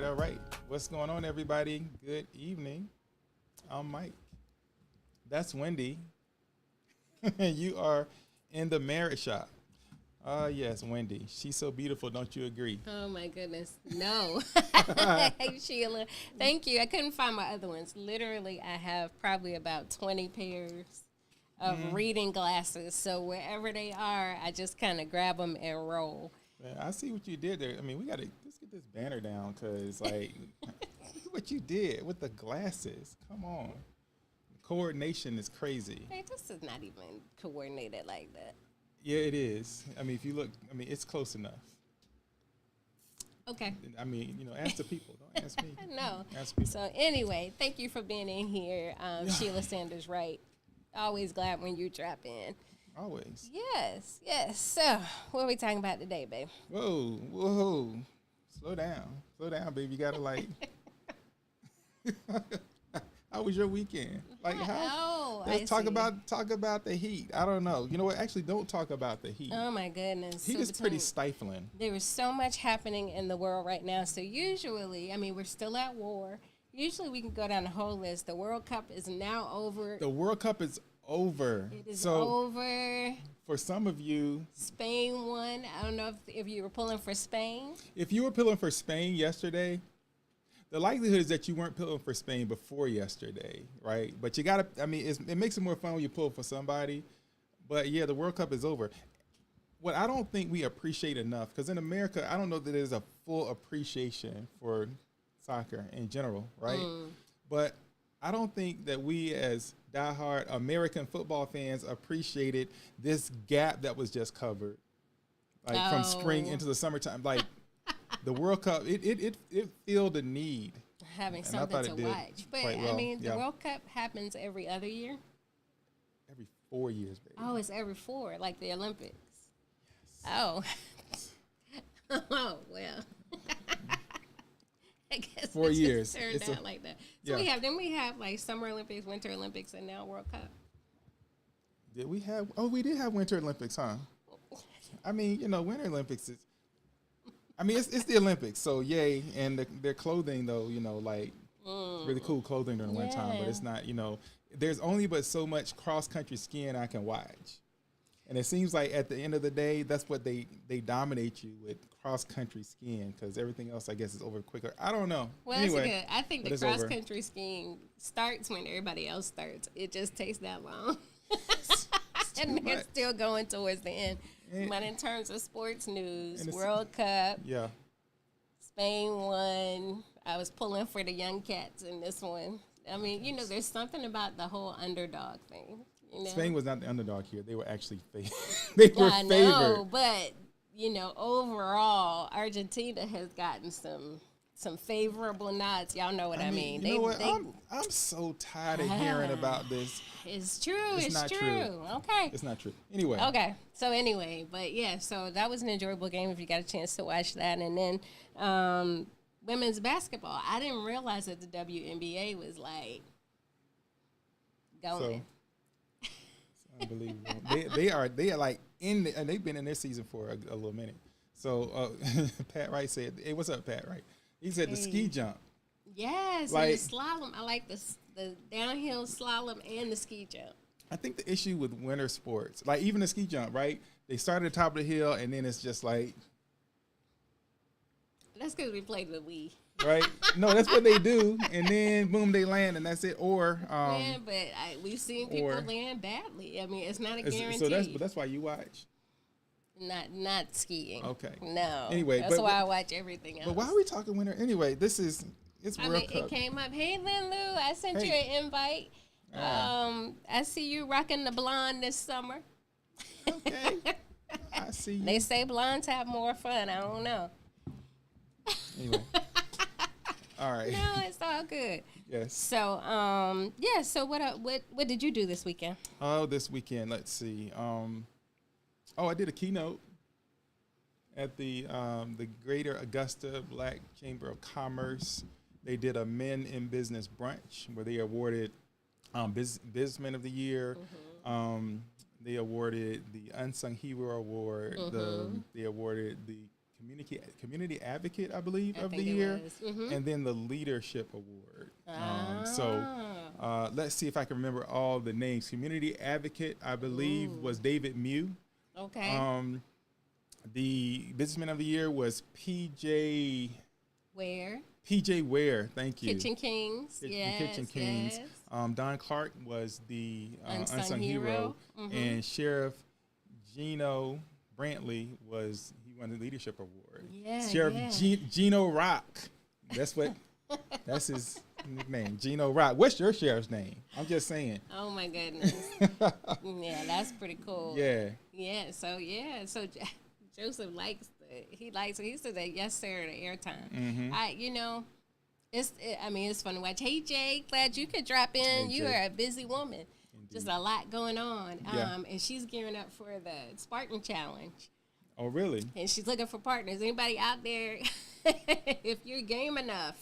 All right. What's going on, everybody? Good evening. I'm Mike. That's Wendy. You are in the marriage shop. Yes, Wendy. She's so beautiful. Don't you agree? Oh my goodness, no. Hey, Sheila, thank you. I couldn't find my other ones. Literally, I have probably about 20 pairs of reading glasses. So wherever they are, I just kind of grab them and roll. Man, I see what you did there. I mean, we got to let's get this banner down because, like, look what you did with the glasses. Come on. Coordination is crazy. Hey, this is not even coordinated like that. Yeah, it is. I mean, if you look, I mean, it's close enough. Okay. I mean, you know, ask the people. Don't ask me. No. Ask people. So anyway, thank you for being in here, Sheila Sanders Wright. Always glad when you drop in. Always. Yes, yes. So, what are we talking about today, babe? Whoa. Slow down, baby. You gotta like. How was your weekend? Like how? Let's talk about the heat. I don't know. You know what? Actually, don't talk about the heat. Oh my goodness. Heat is pretty stifling. There is so much happening in the world right now. So usually, I mean, we're still at war. Usually, we can go down the whole list. The World Cup is now over. The World Cup is over. It is over. For some of you, Spain won. I don't know if you were pulling for Spain. If you were pulling for Spain yesterday, the likelihood is that you weren't pulling for Spain before yesterday, right? But you got to, I mean, it makes it more fun when you pull for somebody. But yeah, the World Cup is over. What I don't think we appreciate enough, because in America, I don't know that there's a full appreciation for soccer in general, right? But I don't think that we as diehard American football fans appreciated this gap that was just covered, like from spring into the summertime. Like the World Cup, it filled the need. Having something to watch. But well. I mean, the World Cup happens every other year. Every 4 years, baby. Oh, it's every 4, like the Olympics. Yes. Oh. Oh, well. I guess 4 years. Turned out like that. So we have like Summer Olympics, Winter Olympics, and now World Cup. Did we have? Oh, we did have Winter Olympics, huh? I mean, you know, Winter Olympics is. I mean, it's the Olympics, so yay. And their clothing, though, you know, like really cool clothing during the winter time, but it's not, there's only but so much cross country skiing I can watch. And it seems like at the end of the day, that's what they dominate you with, cross country skiing, because everything else, I guess, is over quicker. I don't know. Well, anyway, that's good. I think the cross country skiing starts when everybody else starts. It just takes that long. And they're still going towards the end. But in terms of sports news, World Cup, Spain won. I was pulling for the Young Cats in this one. I mean, there's something about the whole underdog thing. Spain was not the underdog here. They were actually favored. They were favored. I know, but, overall, Argentina has gotten some favorable nods. Y'all know what I mean. You know what? I'm so tired of hearing about this. It's true. It's not true. Okay. It's not true. Anyway. Okay. So but yeah, so that was an enjoyable game if you got a chance to watch that. And then women's basketball. I didn't realize that the WNBA was like going. So, it's unbelievable. They are like and they've been in their season for a little minute. So Pat Wright said, "Hey, what's up, Pat Wright?" He said the ski jump. Yes, and the slalom. I like the downhill slalom and the ski jump. I think the issue with winter sports, like even the ski jump, right? They start at the top of the hill, and then it's just like. That's because we played with Wii. Right? No, that's what they do, and then boom, they land, and that's it. Or yeah, but we've seen people land badly. I mean, it's not a guarantee. So that's why you watch. Not skiing. Okay. No. Anyway, that's why I watch everything else. But why are we talking winter? Anyway, it's World Cup. It came up. Hey, Lin Lu, I sent you an invite. I see you rocking the blonde this summer. Okay. I see you. They say blondes have more fun. I don't know. Anyway. All right. No, it's all good. Yes. So, So what did you do this weekend? Oh, this weekend. Let's see. I did a keynote at the Greater Augusta Black Chamber of Commerce. They did a Men in Business brunch where they awarded Businessman of the Year. Mm-hmm. They awarded the Unsung Hero Award. Mm-hmm. They awarded the Community Advocate, I believe, of the year, mm-hmm. and then the Leadership Award. Let's see if I can remember all the names. Community Advocate, I believe, was David Mew. Okay. The Businessman of the Year was PJ Ware. PJ Ware, thank you. Kitchen Kings. Yes, Kitchen Kings. Yes. Don Clark was the Unsung Hero. Mm-hmm. And Sheriff Gino Brantley won the Leadership Award. Yeah, Sheriff Gino Rock. That's his nickname, Gino Rock. What's your sheriff's name? I'm just saying. Oh my goodness. Yeah, that's pretty cool. Yeah. Yeah. So Joseph he said that yes sir to airtime. Mm-hmm. It's fun to watch. Hey Jay, glad you could drop in. You are a busy woman. Indeed. Just a lot going on. Yeah. And she's gearing up for the Spartan Challenge. Oh really? And she's looking for partners. Anybody out there, if you're game enough,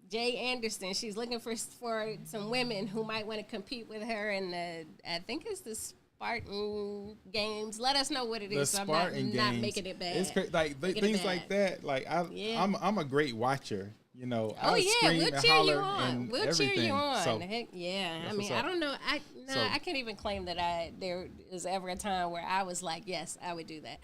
Jay Anderson, she's looking for some women who might want to compete with her in I think it's the Spartan Games. Let us know what it is. So I'm not making it bad. It's like things like that. Like I'm a great watcher. We'll cheer you on. We'll cheer you on. So, heck yeah. I mean, I don't know. I can't even claim that there was ever a time where I was like, yes, I would do that.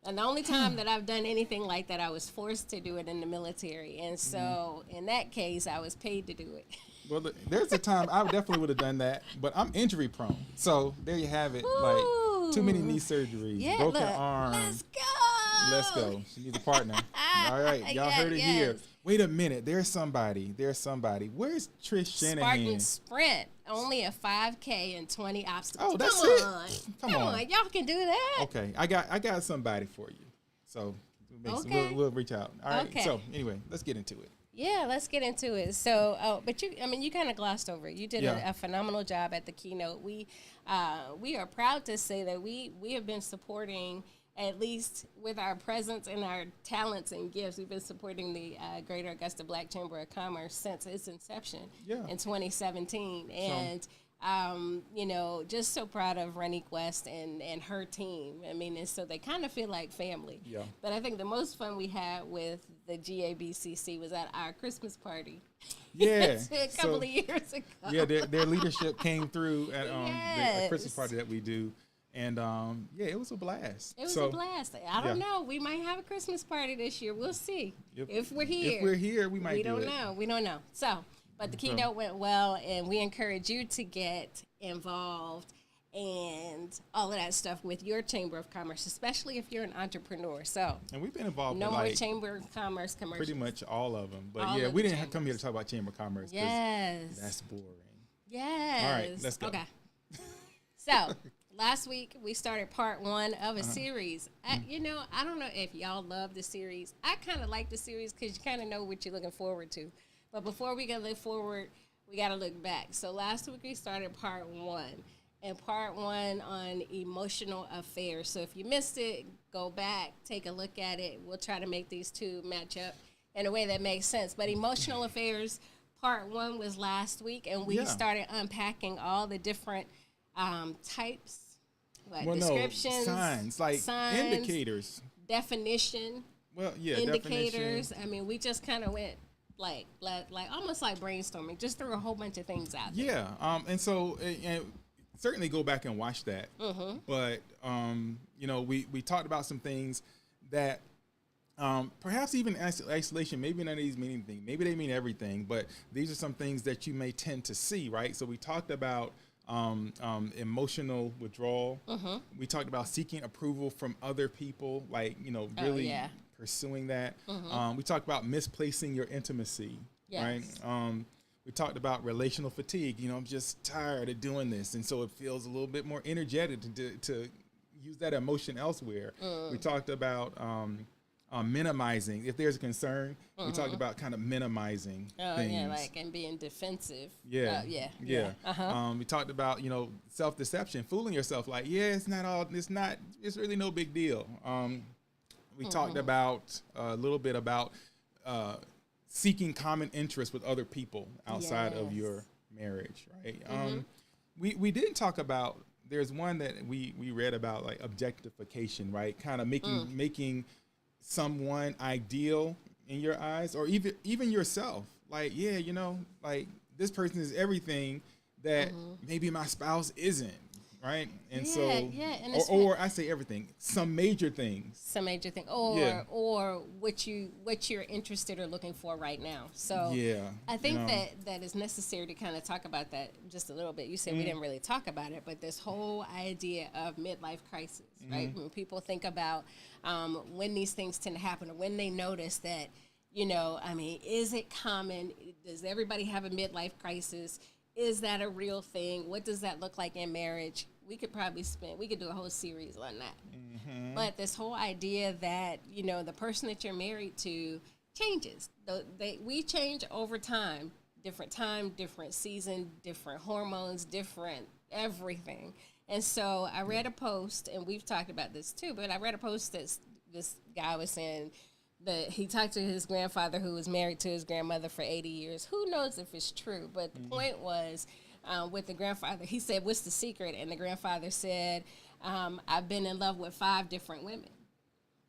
And the only time that I've done anything like that, I was forced to do it in the military. And so in that case, I was paid to do it. Well, there's a time I definitely would have done that, but I'm injury prone. So there you have it. Ooh. Like too many knee surgeries, broken arm. Let's go. She needs a partner. All right. Y'all heard it here. Wait a minute. There's somebody. Where's Trish Shanahan? Spartan Sprint. Only a 5K and 20 obstacles. Oh, that's it. Come on. Y'all can do that. Okay. I got somebody for you. So we'll reach out. All right. Okay. So anyway, let's get into it. Yeah, let's get into it. So, but you kind of glossed over it. You did a phenomenal job at the keynote. We are proud to say that we have been supporting, at least with our presence and our talents and gifts, we've been supporting the Greater Augusta Black Chamber of Commerce since its inception in 2017. And, just so proud of Renique West and her team. I mean, and so they kind of feel like family. Yeah. But I think the most fun we had with the GABCC was at our Christmas party. Yeah, a couple of years ago. Yeah, their leadership came through at the Christmas Yes. party that we do, and yeah, it was a blast. It was a blast. I don't know. We might have a Christmas party this year. We'll see. If we're here. If we're here, we might We do don't it. know. We don't know. So, but the keynote went well, and we encourage you to get involved and all of that stuff with your Chamber of Commerce, especially if you're an entrepreneur. So, And we've been involved no with more like Chamber of Commerce commercials. pretty much all of them. But All yeah, of we the didn't come here to chambers. talk about Chamber of Commerce. 'Cause Yes. that's boring. Yes. All right, let's go. Okay. So, last week we started part 1 of a series. You know, I don't know if y'all love the series. I kind of like the series because you kind of know what you're looking forward to. But before we can look forward, we got to look back. So, last week we started part 1. And part 1 on emotional affairs. So if you missed it, go back, take a look at it. We'll try to make these two match up in a way that makes sense. But emotional affairs, part 1 was last week, and we started unpacking all the different types, descriptions, signs, indicators, definition, definition. indicators. I mean, we just kind of went like almost like brainstorming, just threw a whole bunch of things out there. Yeah, and so and certainly go back and watch that. But you know, we talked about some things that perhaps even isolation, maybe none of these mean anything. Maybe they mean everything, but these are some things that you may tend to see, right? So we talked about emotional withdrawal. We talked about seeking approval from other people, like, you know, really pursuing that. We talked about misplacing your intimacy, right? We talked about relational fatigue. You know, I'm just tired of doing this, and so it feels a little bit more energetic to use that emotion elsewhere. We talked about minimizing. If there's a concern, we talked about kind of minimizing things. Yeah, like and being defensive. We talked about, you know, self-deception, fooling yourself. Like, it's really no big deal. We talked about a little bit about seeking common interests with other people outside of your marriage, right? We didn't talk about. There's one that we read about, like objectification, right? Kind of making someone ideal in your eyes, or even yourself. Like, you know, like this person is everything that maybe my spouse isn't, right? And or I say everything, some major things, or what you're interested or looking for right now. So I think that is necessary to kind of talk about that just a little bit. You said we didn't really talk about it, but this whole idea of midlife crisis, right? When people think about when these things tend to happen, or when they notice that, you know, I mean, is it common? Does everybody have a midlife crisis? Is that a real thing? What does that look like in marriage? We could do a whole series on that. But this whole idea that, you know, the person that you're married to changes. We change over time, different season, different hormones, different everything. And so I read a post, and we've talked about this too, but I read a post that this guy was saying that he talked to his grandfather, who was married to his grandmother for 80 years. Who knows if it's true? But the point was, with the grandfather, he said, "What's the secret?" And the grandfather said, "I've been in love with 5 different women."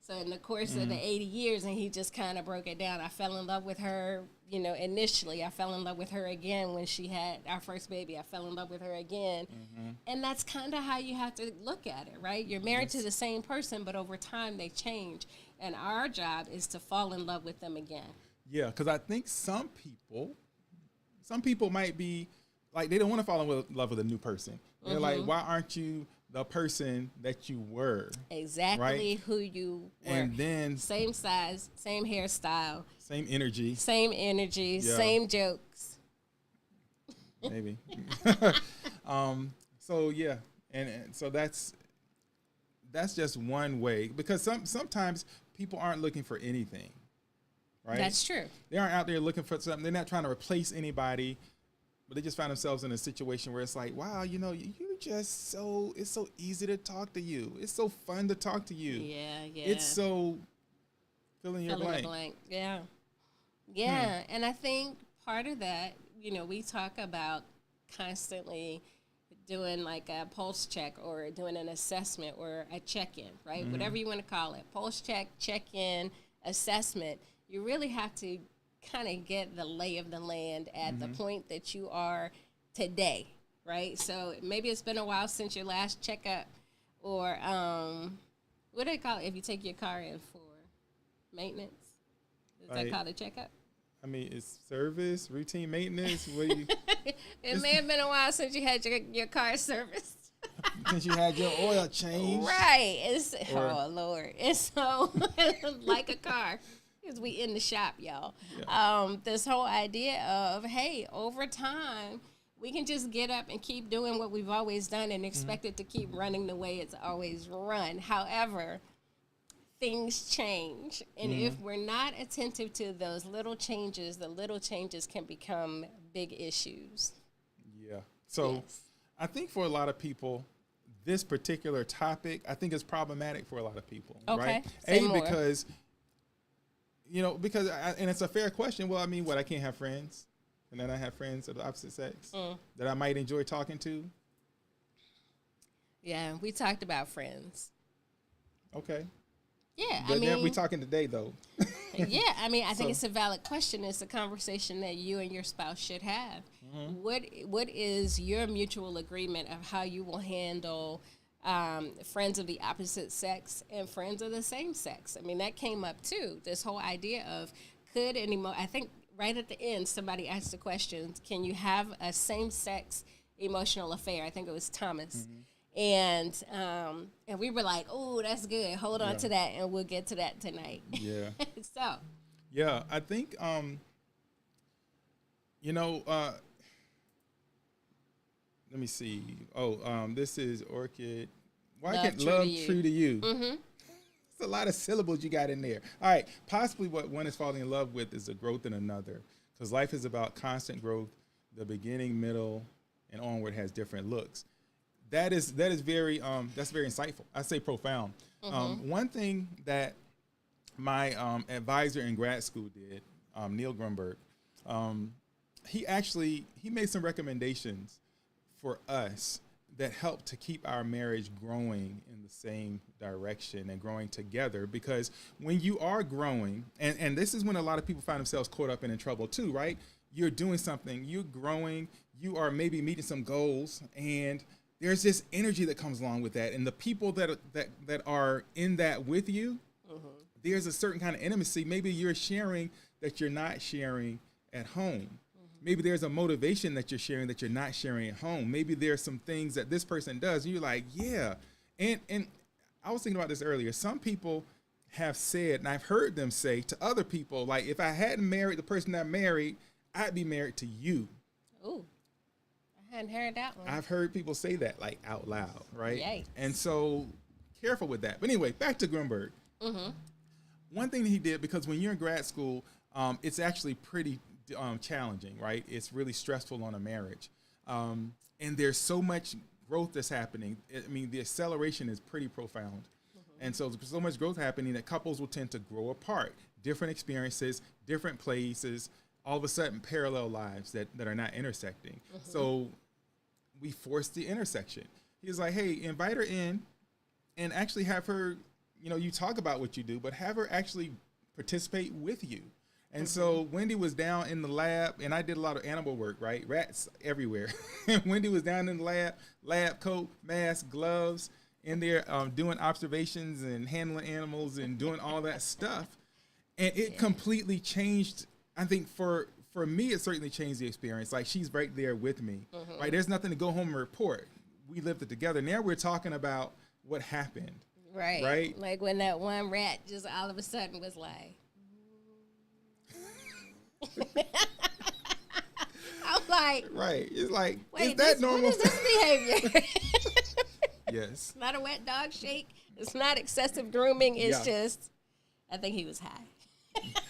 So in the course of the 80 years, and he just kind of broke it down. I fell in love with her, you know, initially. I fell in love with her again when she had our first baby. I fell in love with her again. And that's kind of how you have to look at it, right? You're married to the same person, but over time they change. And our job is to fall in love with them again. Yeah, because I think some people might be like, they don't want to fall in love with a new person. They're like, why aren't you the person that you were? Exactly, right? Who you were. And then same size, same hairstyle, same energy, same jokes. Maybe. So yeah, and so that's just one way, because sometimes people aren't looking for anything, right? That's true. They aren't out there looking for something. They're not trying to replace anybody, but they just find themselves in a situation where it's like, wow, you know, it's so easy to talk to you. It's so fun to talk to you. Yeah. It's so fill in your blank. Yeah. And I think part of that, you know, we talk about constantly doing like a pulse check, or doing an assessment, or a check-in, right? Whatever you want to call it. Pulse check, check-in, assessment. you really have to kind of get the lay of the land at the point that you are today, right? So maybe it's been a while since your last checkup, or what do they call it if you take your car in for maintenance? Is that called a checkup? I mean, it's service, routine maintenance. What do you? It may have been a while since you had your car serviced. Since you had your oil changed. Right. Oh, Lord. And so, like a car, because we in the shop, y'all. Yeah. This whole idea of, hey, over time, we can just get up and keep doing what we've always done and expect it to keep running the way it's always run. However, things change. And if we're not attentive to those little changes, the little changes can become big issues. Yeah. So I think for a lot of people, this particular topic, I think is problematic for a lot of people. Okay. Right? Because, and it's a fair question. Well, I mean, I can't have friends? And then I have friends of the opposite sex that I might enjoy talking to? Yeah, we talked about friends. Okay. Yeah, but we talking today, though. Yeah, I mean, I think it's a valid question. It's a conversation that you and your spouse should have. What is your mutual agreement of how you will handle friends of the opposite sex and friends of the same sex? I mean, that came up too. This whole idea of I think right at the end, somebody asked the question, can you have a same-sex emotional affair? I think it was Thomas. And we were like, oh, that's good. Hold on to that, and we'll get to that tonight. Yeah. So. Yeah, I think, let me see. This is Orchid. Why can't love true to you? It's a lot of syllables you got in there. All right. Possibly what one is falling in love with is the growth in another, because life is about constant growth. The beginning, middle, and onward has different looks. That is very that's very insightful. I say profound. One thing that my advisor in grad school did, Neil Grunberg, he made some recommendations for us that helped to keep our marriage growing in the same direction and growing together. Because when you are growing, and this is when a lot of people find themselves caught up and in trouble too, right? You're doing something, you're growing, you are maybe meeting some goals, and there's this energy that comes along with that. And the people that are in that with you, there's a certain kind of intimacy. Maybe you're sharing that you're not sharing at home. Maybe there's a motivation that you're sharing that you're not sharing at home. Maybe there's some things that this person does, and you're like, yeah. And I was thinking about this earlier. Some people have said, and I've heard them say to other people, like, if I hadn't married the person I married, I'd be married to you. Ooh, I hadn't heard that one. I've heard people say that, like, out loud, right? Yikes. And so, careful with that. But anyway, back to Grunberg. One thing that he did, because when you're in grad school, it's actually pretty challenging, right? It's really stressful on a marriage. And there's so much growth that's happening. I mean, the acceleration is pretty profound. And so there's so much growth happening that couples will tend to grow apart. Different experiences, different places, all of a sudden parallel lives that are not intersecting. So we forced the intersection. He was like, hey, invite her in and actually have her, you talk about what you do, but have her actually participate with you. And so Wendy was down in the lab, and I did a lot of animal work, right? Rats everywhere. And Wendy was down in the lab coat, mask, gloves, in there doing observations and handling animals and doing all that stuff. And it completely changed. I think for me, it certainly changed the experience. Like, she's right there with me, right? There's nothing to go home and report. We lived it together. Now we're talking about what happened. Right? Like when that one rat just all of a sudden was like, I'm like, right. It's like, wait, is that normal? What is this behavior? Yes. It's not a wet dog shake. It's not excessive grooming. It's just, I think he was high.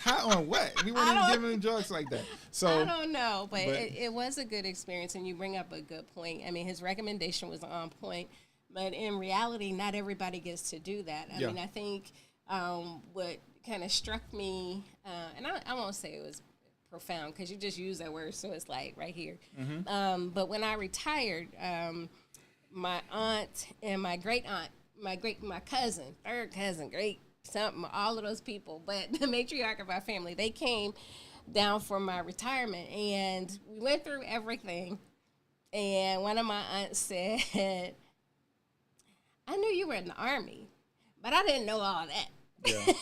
High on what? We weren't even giving him drugs like that. So I don't know, but it was a good experience, and you bring up a good point. I mean, his recommendation was on point, but in reality, not everybody gets to do that. I mean, I think what kind of struck me, and I won't say it was profound because you just use that word, so it's like right here. But when I retired, my aunt and my great aunt, my cousin, third cousin, great something, all of those people, but the matriarch of our family, they came down for my retirement, and we went through everything. And one of my aunts said, I knew you were in the Army, but I didn't know all that. Yeah.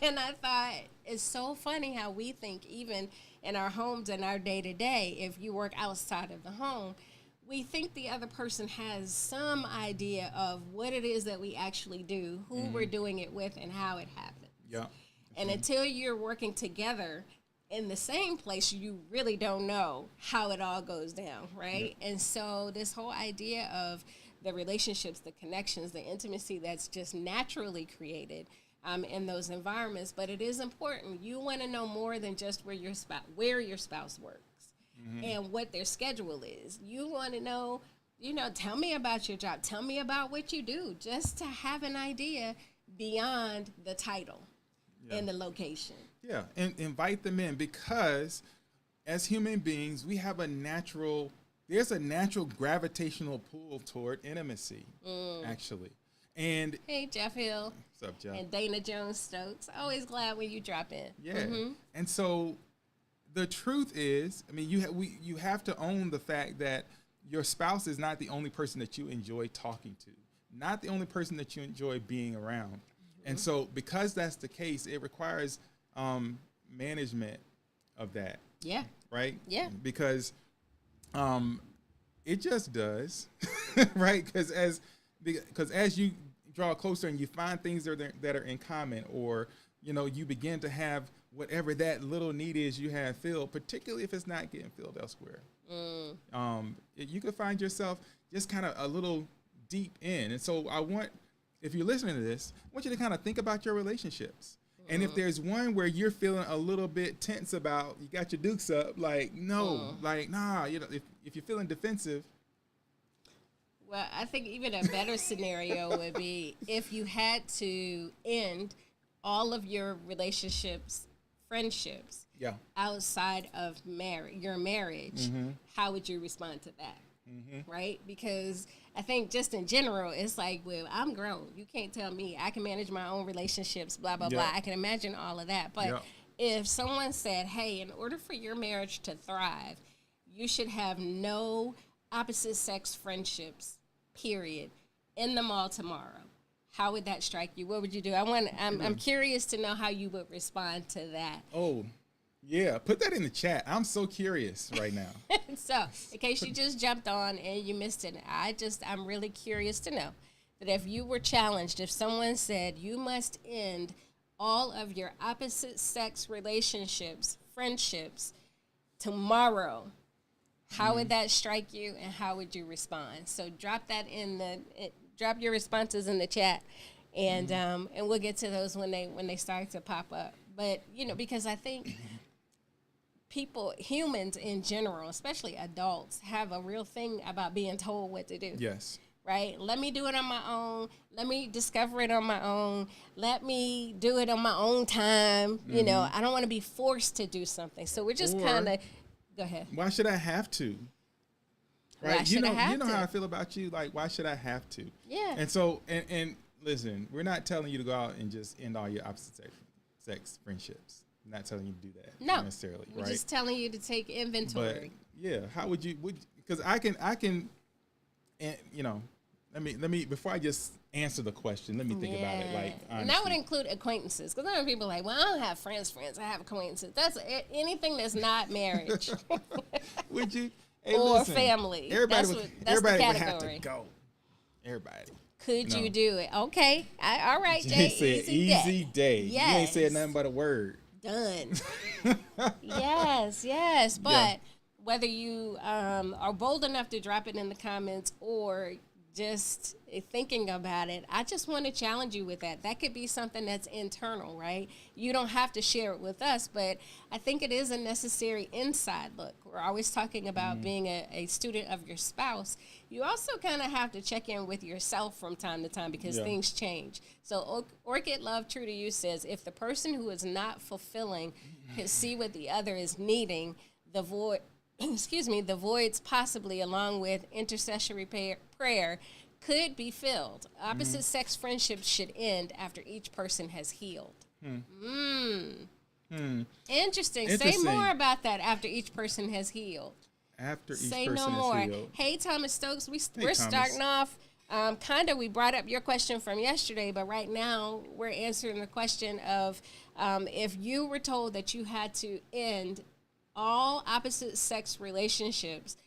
And I thought, it's so funny how we think, even in our homes and our day-to-day, if you work outside of the home, we think the other person has some idea of what it is that we actually do, who we're doing it with, and how it happens. Yeah. And until you're working together in the same place, you really don't know how it all goes down, right? Yeah. And so this whole idea of the relationships, the connections, the intimacy that's just naturally created in those environments. But it is important. You want to know more than just where your spouse works and what their schedule is. You want to know, tell me about your job. Tell me about what you do, just to have an idea beyond the title and the location. Yeah, and invite them in, because as human beings, we have there's a natural gravitational pull toward intimacy, actually. And hey, Jeff Hill. What's up, Jeff? And Dana Jones Stokes. Always glad when you drop in. Yeah. And so the truth is, I mean, you have to own the fact that your spouse is not the only person that you enjoy talking to, not the only person that you enjoy being around. And so because that's the case, it requires management of that. Yeah. Right? Yeah. Because it just does, right? Because as you draw closer and you find things that are in common, or you begin to have whatever that little need is you have filled, particularly if it's not getting filled elsewhere. You could find yourself just kind of a little deep in. And so if you're listening to this, I want you to kind of think about your relationships. And if there's one where you're feeling a little bit tense about, you got your dukes up, like, no, like, nah, if you're feeling defensive. Well, I think even a better scenario would be if you had to end all of your relationships, friendships, outside of your marriage, how would you respond to that? Right? Because I think just in general, it's like, well, I'm grown. You can't tell me I can manage my own relationships, blah, blah, blah. I can imagine all of that. But if someone said, hey, in order for your marriage to thrive, you should have no opposite sex friendships, period, in the mall tomorrow. How would that strike you? What would you do? I'm curious to know how you would respond to that. Oh, yeah. Put that in the chat. I'm so curious right now. So, in case you just jumped on and you missed it, I'm really curious to know that if you were challenged, if someone said you must end all of your opposite sex relationships, friendships tomorrow, how would that strike you, and how would you respond? So drop that drop your responses in the chat, and we'll get to those when they start to pop up. But because I think humans in general, especially adults, have a real thing about being told what to do. Yes. Right? Let me do it on my own. Let me discover it on my own. Let me do it on my own time. I don't want to be forced to do something. So we're just kind of, go ahead. Why should I have to? Right? Why should I have you know to? how I feel about you. Like, why should I have to? Yeah. And so, and listen, we're not telling you to go out and just end all your opposite sex friendships. I'm not telling you to do that. No, necessarily. We're right? just telling you to take inventory. But yeah, how would you? Because I can, and let me before I just answer the question, let me think about it. Like, honestly. And that would include acquaintances, because other people are like, well, I don't have friends. I have acquaintances. That's anything that's not marriage. Would you? Hey, or listen, family. Everybody That's the category. would have to go. Everybody. Could you do it? Okay. All right, Jay. Said easy day. Yes. You ain't said nothing but a word. Done. Yes. But whether you are bold enough to drop it in the comments or just thinking about it, I just want to challenge you with that. That could be something that's internal, right? You don't have to share it with us, but I think it is a necessary inside look. We're always talking about being a student of your spouse. You also kind of have to check in with yourself from time to time, because things change. So Orchid Love True to You says, if the person who is not fulfilling can see what the other is needing, the voids possibly, along with intercessory prayer, could be filled. Opposite sex friendships should end after each person has healed. Interesting. Say more about that. After each person has healed. After each Say person no more. is healed. Hey, Thomas Stokes, we're Thomas. starting off kind of, we brought up your question from yesterday, but right now we're answering the question of if you were told that you had to end all opposite sex relationships,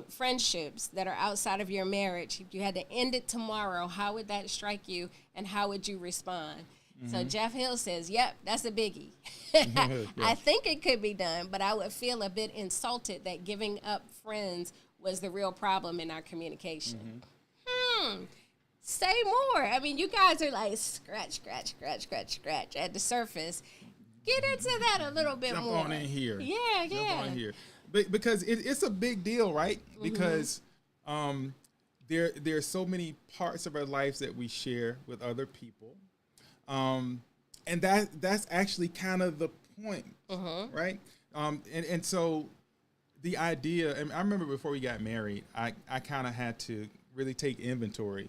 friendships that are outside of your marriage, if you had to end it tomorrow, how would that strike you and how would you respond? So Jeff Hill says, yep, that's a biggie. I think it could be done, but I would feel a bit insulted that giving up friends was the real problem in our communication. Say more. I mean, you guys are like scratch at the surface. Get into that a little bit Jump more. on in here. Yeah. Jump on in here. Because it's a big deal, right? Because there's so many parts of our lives that we share with other people. And that's actually kind of the point, right? And so the idea, and I remember before we got married, I kind of had to really take inventory,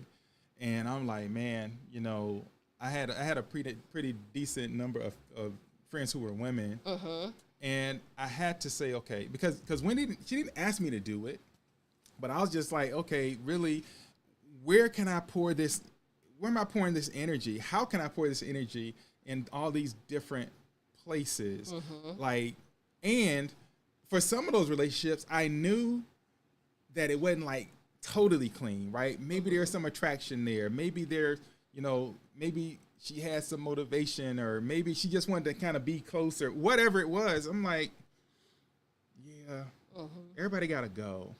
and I'm like, man, you know, I had a pretty decent number of friends who were women, and I had to say, okay, because she didn't ask me to do it, but I was just like, okay, really, where am I pouring this energy? How can I pour this energy in all these different places? And for some of those relationships, I knew that it wasn't like totally clean, right? Maybe there's some attraction there. Maybe there's, maybe she had some motivation, or maybe she just wanted to kind of be closer, whatever it was. I'm like, yeah, everybody got to go.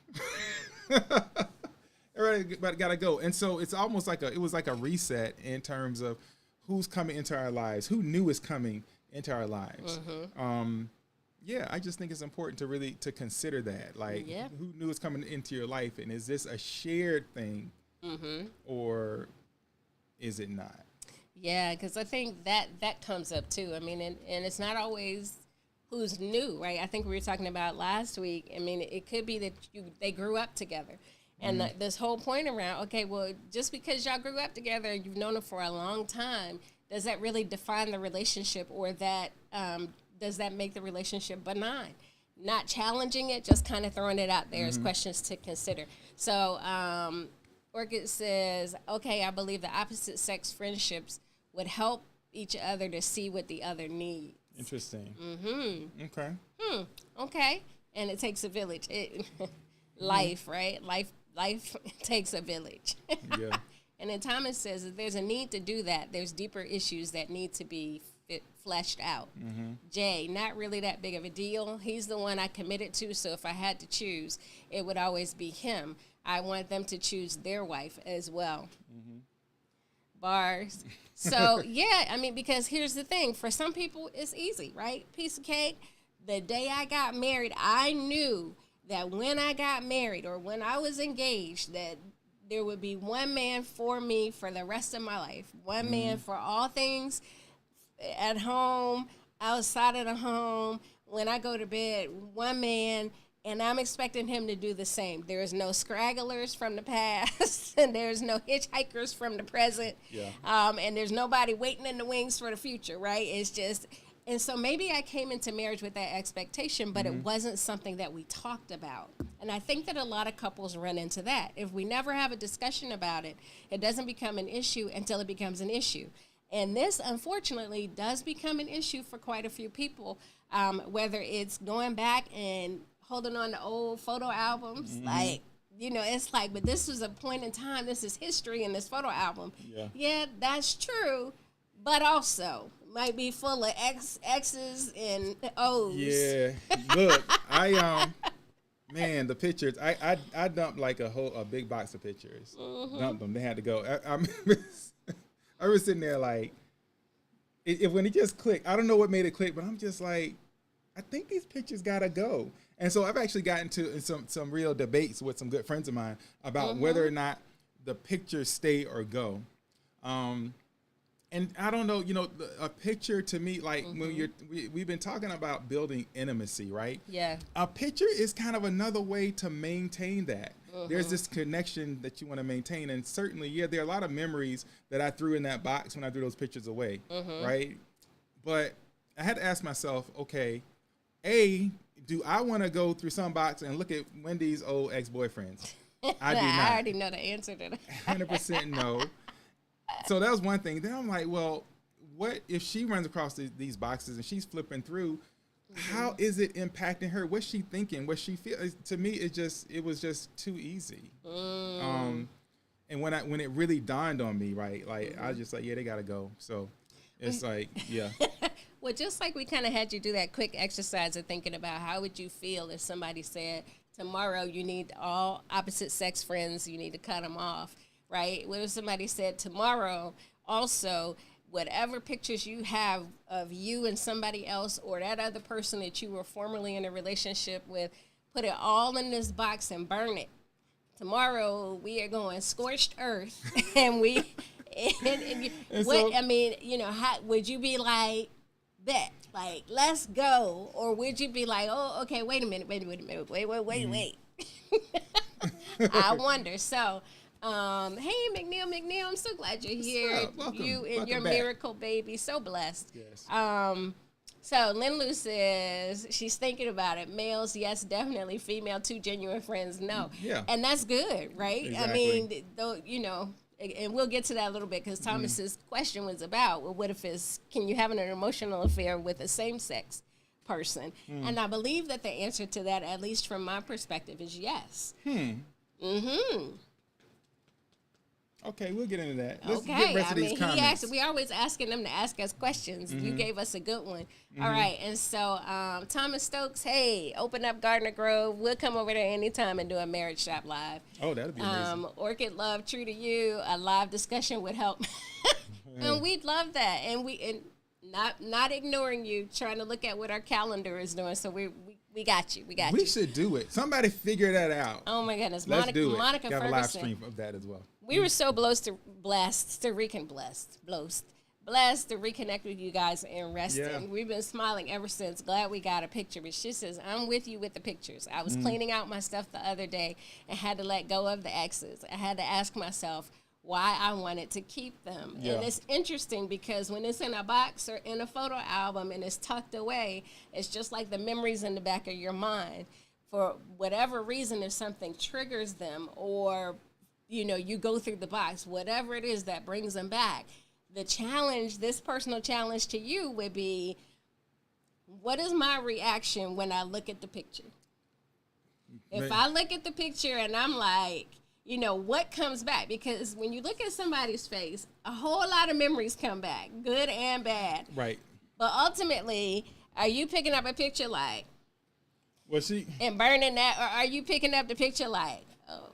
Everybody got to go. And so it's almost like it was like a reset in terms of who's coming into our lives, who new is coming into our lives. I just think it's important to really consider that, like, who new is coming into your life, and is this a shared thing, or is it not? Yeah, because I think that comes up too. I mean, and it's not always who's new, right? I think we were talking about last week. I mean, it could be that they grew up together. And this whole point around, okay, well, just because y'all grew up together and you've known it for a long time, does that really define the relationship, or that does that make the relationship benign? Not challenging it, just kind of throwing it out there as questions to consider. So Orchid says, okay, I believe the opposite sex friendships would help each other to see what the other needs. Interesting. Okay. Okay. And it takes a village. Life, right? Life takes a village. Yeah. And then Thomas says that there's a need to do that. There's deeper issues that need to be fleshed out. Jay, not really that big of a deal. He's the one I committed to, so if I had to choose, it would always be him. I want them to choose their wife as well. Bars. So, yeah, I mean, because here's the thing. For some people, it's easy, right? Piece of cake. The day I got married, I knew that when I got married or when I was engaged, that there would be one man for me for the rest of my life. One man for all things at home, outside of the home, when I go to bed, one man, and I'm expecting him to do the same. There is no scragglers from the past, and there's no hitchhikers from the present, and there's nobody waiting in the wings for the future, right? It's just... And so maybe I came into marriage with that expectation, but it wasn't something that we talked about. And I think that a lot of couples run into that. If we never have a discussion about it, it doesn't become an issue until it becomes an issue. And this, unfortunately, does become an issue for quite a few people, whether it's going back and holding on to old photo albums, like, it's like, but this was a point in time, this is history in this photo album. Yeah, that's true, but also might be full of X's and O's. Yeah, look, man, the pictures, I dumped like a big box of pictures. Dumped them, they had to go. I was sitting there like, when it just clicked, I don't know what made it click, but I'm just like, I think these pictures gotta go. And so I've actually gotten to some real debates with some good friends of mine about whether or not the pictures stay or go. And I don't know, a picture to me, like when we've been talking about building intimacy, right? Yeah. A picture is kind of another way to maintain that. there's this connection that you want to maintain. And certainly, yeah, there are a lot of memories that I threw in that box when I threw those pictures away, right? But I had to ask myself, okay, do I want to go through some box and look at Wendy's old ex-boyfriends? I do not. I already know the answer to that. 100% no. So that was one thing. Then I'm like, well, what if she runs across these boxes and she's flipping through? How is it impacting her? What's she thinking? What she feel? To me, it was just too easy. And when it really dawned on me, right, like I was just like, yeah, they gotta go. So it's like, yeah. Well, just like we kind of had you do that quick exercise of thinking about how would you feel if somebody said, tomorrow you need all opposite sex friends, you need to cut them off, right? What if somebody said tomorrow also, whatever pictures you have of you and somebody else or that other person that you were formerly in a relationship with, put it all in this box and burn it. Tomorrow we are going scorched earth and I mean, you know, how would you be like, bet, like, let's go? Or would you be like, oh, okay, wait a minute, wait. I wonder. So, hey, McNeil, I'm so glad you're here. Welcome. You and Welcome your back. miracle baby, so blessed. Yes. So Lynn Lou says she's thinking about it. Males, yes, definitely. Female, 2 genuine friends, no. Yeah. And that's good, right? Exactly. I mean, though, you know, and we'll get to that a little bit because Thomas's question was about, well, what if can you have an emotional affair with a same-sex person? And I believe that the answer to that, at least from my perspective, is yes. Okay, we'll get into that. Let's get Okay, the rest of these comments. we always asking them to ask us questions. You gave us a good one. All right, and so Thomas Stokes, hey, open up Gardner Grove. We'll come over there anytime and do a marriage shop live. Oh, that'd be amazing. Orchid Love, true to you, a live discussion would help. And we'd love that. And not ignoring you, trying to look at what our calendar is doing. So we got you. We should do it. Somebody figure that out. Oh my goodness, Let's do it. Monica Got Ferguson. a live stream of that as well. We were so blessed to reconnect with you guys in Reston. Yeah. We've been smiling ever since. Glad we got a picture. But she says, I'm with you with the pictures. I was cleaning out my stuff the other day and had to let go of the exes. I had to ask myself why I wanted to keep them. Yeah. And it's interesting because when it's in a box or in a photo album and it's tucked away, it's just like the memories in the back of your mind. For whatever reason, if something triggers them or you know, you go through the box, whatever it is that brings them back. The challenge, this personal challenge to you would be, what is my reaction when I look at the picture? If I look at the picture and I'm like, you know, what comes back? Because when you look at somebody's face, a whole lot of memories come back, good and bad. Right. But ultimately, are you picking up a picture like, and burning that, or are you picking up the picture like, oh,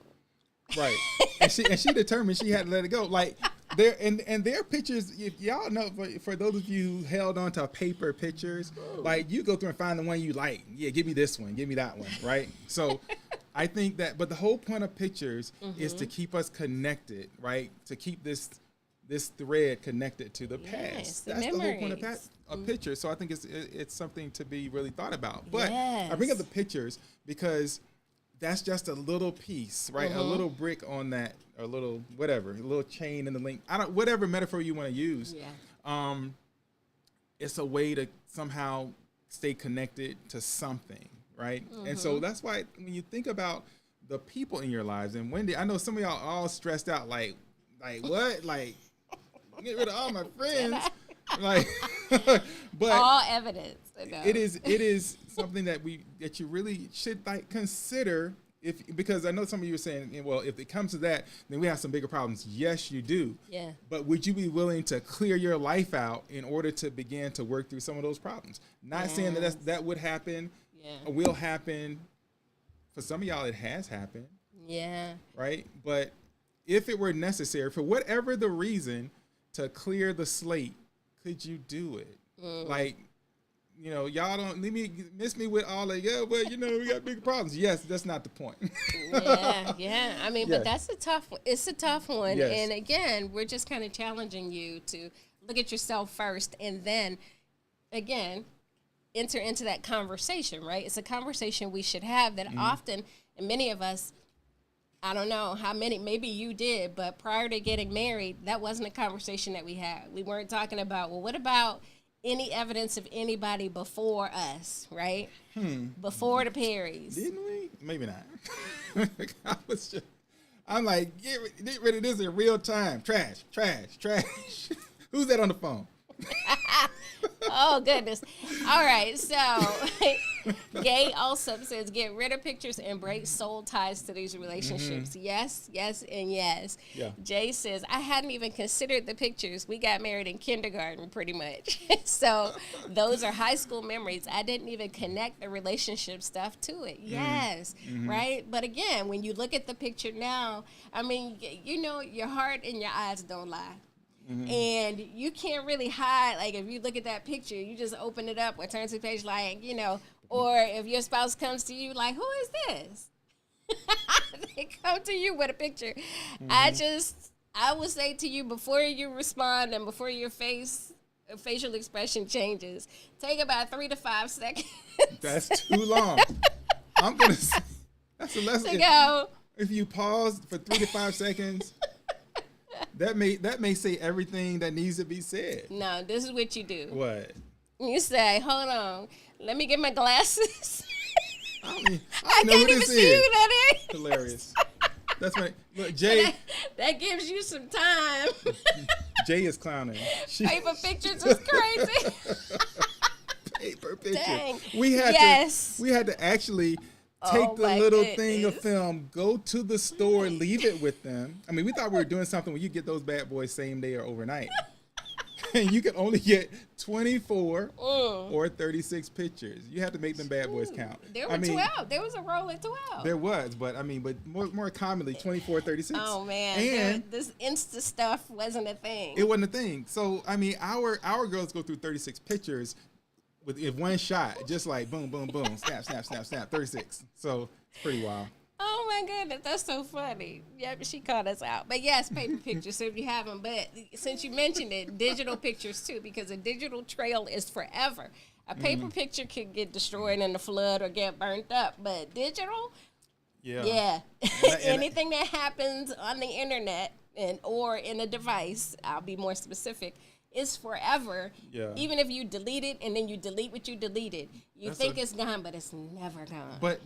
right, and she determined she had to let it go. Like there and their pictures, if y'all know, for those of you who held on to paper pictures, like you go through and find the one you like. Yeah, give me this one, give me that one, right? So I think that, but the whole point of pictures is to keep us connected, right? To keep this thread connected to the past. The That's memories. the whole point of pictures. So I think it's something to be really thought about. But Yes. I bring up the pictures because that's just a little piece, right? A little brick on that, a little whatever, a little chain in the link. Whatever metaphor you want to use. Yeah. It's a way to somehow stay connected to something, right? And so that's why when you think about the people in your lives, and Wendy, I know some of y'all are all stressed out, like what? Like, get rid of all my friends. Like, but all evidence. it is something that you really should like consider, because I know some of you are saying, well, if it comes to that, then we have some bigger problems. Yes, you do. Yeah. But would you be willing to clear your life out in order to begin to work through some of those problems? Not saying that would happen or will happen. For some of y'all, it has happened. Yeah. Right? But if it were necessary, for whatever the reason, to clear the slate, could you do it? Like, you know, y'all don't miss me with all of, but you know, we got big problems. Yes, that's not the point. Yeah. I mean, but that's a tough one. It's a tough one. Yes. And again, we're just kind of challenging you to look at yourself first and then, again, enter into that conversation, right? It's a conversation we should have that often, and many of us I don't know how many, maybe you did, but prior to getting married, that wasn't a conversation that we had. We weren't talking about, well, what about any evidence of anybody before us, right? Before the Perrys. Didn't we? Maybe not. I'm like, get rid of this in real time. Trash. Who's that on the phone? Oh, goodness. All right. So, Gay also says, get rid of pictures and break soul ties to these relationships. Mm-hmm. Yes, and yes. Yeah. Jay says, I hadn't even considered the pictures. We got married in kindergarten, pretty much. So, those are high school memories. I didn't even connect the relationship stuff to it. Yes, right? But again, when you look at the picture now, I mean, you know, your heart and your eyes don't lie. Mm-hmm. And you can't really hide, like, if you look at that picture, you just open it up or turn to the page, like, you know, or if your spouse comes to you, like, who is this? They come to you with a picture. Mm-hmm. I would say to you, before you respond and before your facial expression changes, take about 3 to 5 seconds. That's too long. I'm going to say, that's a lesson. To go. If you pause for 3 to 5 seconds, that may say everything that needs to be said. No, this is what you do. What? You say, hold on, let me get my glasses. I can't even see you, that is. Hilarious. That's right. Look, Jay. That gives you some time. Jay is clowning. Paper pictures was crazy. Paper picture. Dang. We had to actually take the little thing of film, go to the store, leave it with them. I mean, we thought we were doing something where you get those bad boys same day or overnight. And you can only get 24 or 36 pictures. You have to make them bad boys count. There were 12. There was a roll at 12. There was, but more commonly 24, 36. Oh man, and this Insta stuff wasn't a thing. It wasn't a thing. So I mean, our girls go through 36 pictures with one shot, just like boom, boom, boom, snap, 36. So it's pretty wild. Oh my goodness, that's so funny. Yeah, she called us out. But yes, paper pictures, so if you have them. But since you mentioned it, digital pictures too, because a digital trail is forever. A paper picture could get destroyed in the flood or get burnt up, but digital, yeah. Anything that happens on the internet or in a device, I'll be more specific, is forever. Yeah. Even if you delete it and then you delete what you deleted, it's gone, but it's never gone. But